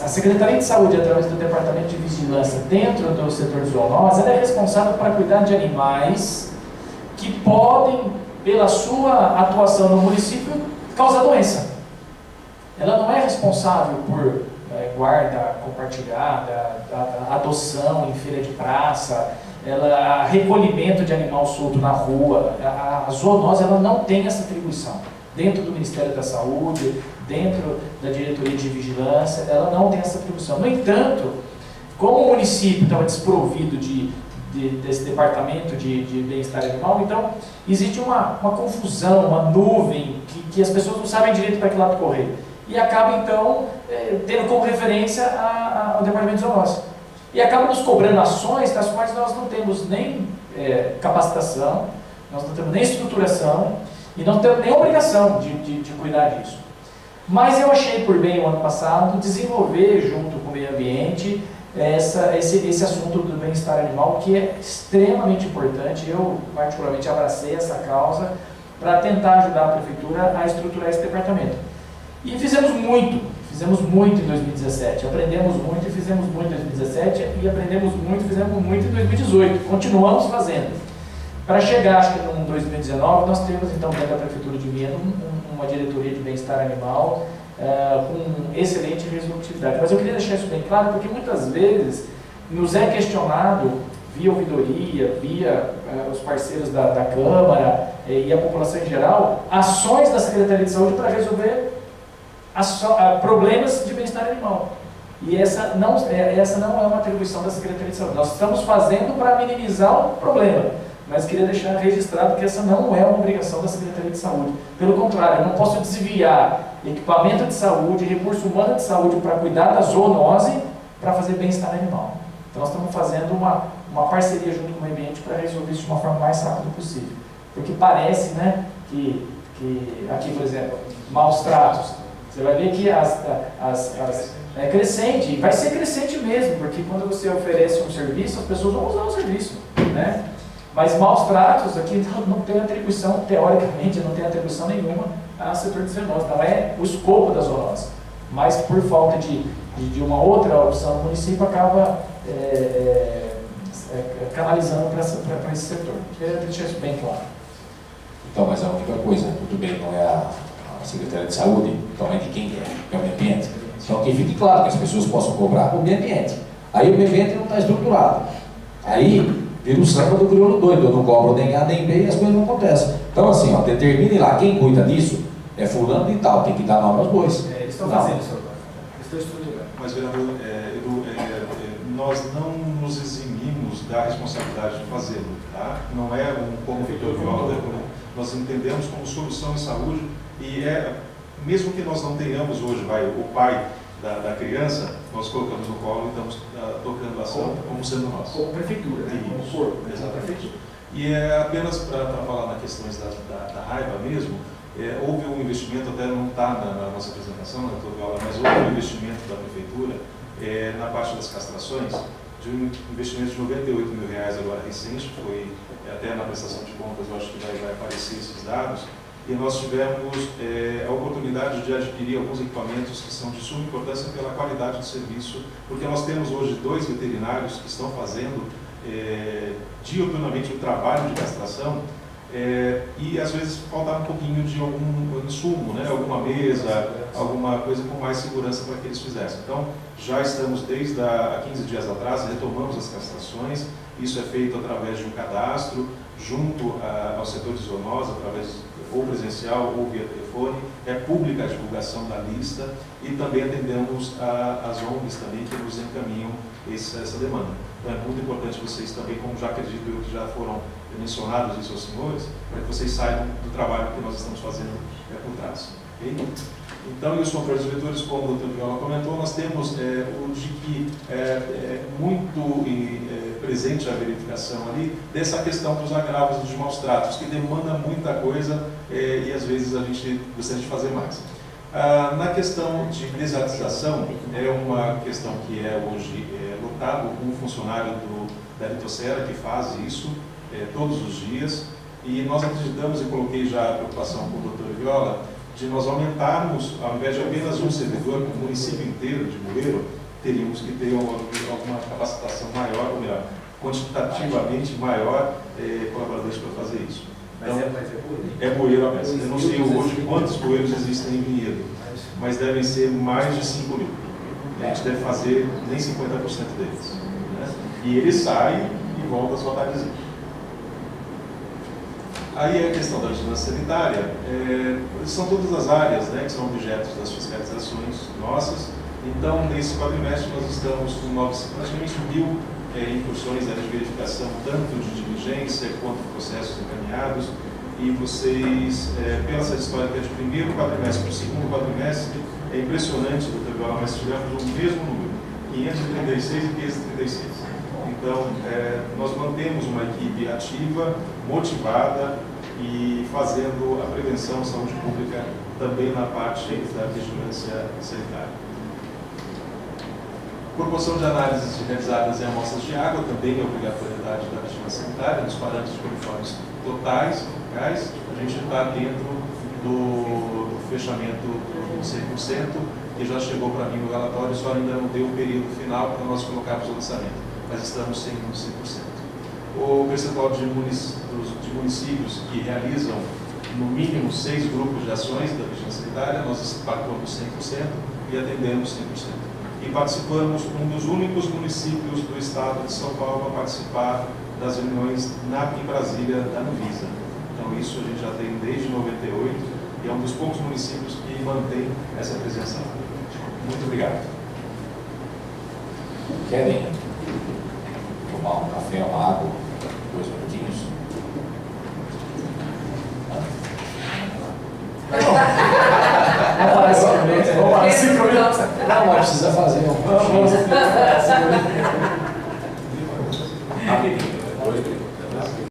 A Secretaria de Saúde, através do Departamento de Vigilância dentro do setor de zoonose, ela é responsável para cuidar de animais que podem, pela sua atuação no município, causar doença. Ela não é responsável por guarda compartilhada, adoção em feira de praça, recolhimento de animal solto na rua. A zoonose ela não tem essa atribuição. Dentro do Ministério da Saúde, dentro da Diretoria de Vigilância, ela não tem essa atribuição. No entanto, como o município estava desprovido desse departamento de bem-estar animal, então existe uma confusão, uma nuvem, que as pessoas não sabem direito para que lado correr. E acaba, então, tendo como referência o departamento de zoonose. E acaba nos cobrando ações das quais nós não temos nem capacitação, nós não temos nem estruturação, e não temos nem obrigação de cuidar disso. Mas eu achei por bem, o ano passado, desenvolver, junto com o meio ambiente, esse assunto do bem-estar animal, que é extremamente importante. Eu, particularmente, abracei essa causa para tentar ajudar a Prefeitura a estruturar esse departamento. E fizemos muito em 2017. Aprendemos muito e fizemos muito em 2017, e aprendemos muito e fizemos muito em 2018. Continuamos fazendo. Para chegar, acho que em 2019, nós temos, então, dentro da Prefeitura de Minas, uma diretoria de bem-estar animal com excelente resolutividade. Mas eu queria deixar isso bem claro, porque muitas vezes nos é questionado, via ouvidoria, via os parceiros da Câmara e a população em geral, ações da Secretaria de Saúde para resolver problemas de bem-estar animal. E essa não é uma atribuição da Secretaria de Saúde. Nós estamos fazendo para minimizar o problema. Mas queria deixar registrado que essa não é uma obrigação da Secretaria de Saúde. Pelo contrário, eu não posso desviar equipamento de saúde, recurso humano de saúde para cuidar da zoonose para fazer bem-estar animal. Então nós estamos fazendo uma parceria junto com o meio ambiente para resolver isso de uma forma mais rápida possível. Porque parece, né, que aqui, por exemplo, maus tratos, você vai ver que é crescente, e vai ser crescente mesmo, porque quando você oferece um serviço, as pessoas vão usar o serviço, né? Mas maus tratos aqui não tem atribuição, teoricamente, não tem atribuição nenhuma ao setor de zoonose, não é o escopo da zoonose. Mas por falta de uma outra opção, o município acaba canalizando para esse setor. Queria deixar isso bem claro. Então, mas a única coisa, tudo bem, não é a Secretaria de Saúde, então é de quem é o meio ambiente. Então que fique claro que as pessoas possam cobrar o meio ambiente. Aí o meio ambiente não está estruturado. Aí vira o samba do crioulo doido, eu não cobro nem A nem B e as coisas não acontecem. Então assim, determine lá, quem cuida disso é fulano e tal, tem que dar nome aos bois. Eles estão fazendo isso agora, eles estão estruturando. Mas, vereador, nós não nos eximimos da responsabilidade de fazê-lo, tá? Não é como o Vitor Viola, nós entendemos como solução em saúde, e mesmo que nós não tenhamos hoje o pai da criança, nós colocamos no colo e estamos tocando a ação como sendo nós. Como prefeitura, né? Como corpo, exatamente. E apenas para falar nas questões da raiva mesmo, houve um investimento, até não está na nossa apresentação, mas houve um investimento da prefeitura na parte das castrações, de um investimento de R$98 mil agora recente, foi até na prestação de contas, eu acho que vai aparecer esses dados. E nós tivemos a oportunidade de adquirir alguns equipamentos que são de suma importância pela qualidade do serviço, porque nós temos hoje 2 veterinários que estão fazendo diuturnamente o trabalho de castração, e às vezes faltava um pouquinho de algum insumo, né? Alguma mesa, alguma coisa com mais segurança para que eles fizessem. Então, já estamos desde há 15 dias atrás, retomamos as castrações. Isso é feito através de um cadastro, junto ao setor de zoonose, através ou presencial ou via telefone. É pública a divulgação da lista, e também atendemos as ONGs também que nos encaminham essa demanda. Então é muito importante vocês também, como já acredito eu que já foram mencionados isso aos senhores, para que vocês saibam do trabalho que nós estamos fazendo por trás. Okay? Então, e os controles diretores, como o Dr. Viola comentou, nós temos o de que muito presente a verificação ali, dessa questão dos agravos dos maus tratos, que demanda muita coisa e às vezes a gente gostaria de fazer mais. Na questão de desratização, é uma questão que é hoje lotado com um funcionário da Litocera que faz isso todos os dias, e nós acreditamos, e coloquei já a preocupação com o Dr. Viola, de nós aumentarmos, ao invés de apenas um servidor, o município inteiro de Bueiro, teríamos que ter alguma capacitação maior, ou melhor, quantitativamente maior, colaboradores para fazer isso. Então, é bueiro apenas. Eu não sei hoje quantos bueiros existem em Vinhedo, mas devem ser mais de 5.000. A gente deve fazer nem 50% deles. Né? E ele sai e volta à sua tardezinha. Aí a questão da vigilância sanitária, são todas as áreas, né, que são objetos das fiscalizações nossas. Então, nesse quadrimestre, nós estamos com praticamente 1.000 incursões de verificação, tanto de diligência quanto de processos encaminhados. E vocês, pela essa história que é de primeiro quadrimestre para o segundo quadrimestre, é impressionante, doutor Viola, mas tivemos o mesmo número, 536 e 536. Então, nós mantemos uma equipe ativa, motivada e fazendo a prevenção à saúde pública também na parte da vigilância sanitária. Proporção de análises realizadas em amostras de água, também é obrigatoriedade da vigilância sanitária, nos parâmetros coliformes totais, locais. A gente está dentro do fechamento do 100%, que já chegou para mim no relatório, só ainda não deu o período final para nós colocarmos o lançamento, mas estamos em 100%. O percentual de municípios que realizam no mínimo 6 grupos de ações da vigilância sanitária, nós pactuamos 100% e atendemos 100%. E participamos, um dos únicos municípios do estado de São Paulo a participar das reuniões em Brasília da Anvisa. Então isso a gente já tem desde 98 e é um dos poucos municípios que mantém essa presença. Muito obrigado. Querem tomar um café, uma água, 2 minutinhos? Não, mas precisa fazer um. Rapidinho, 2 minutos.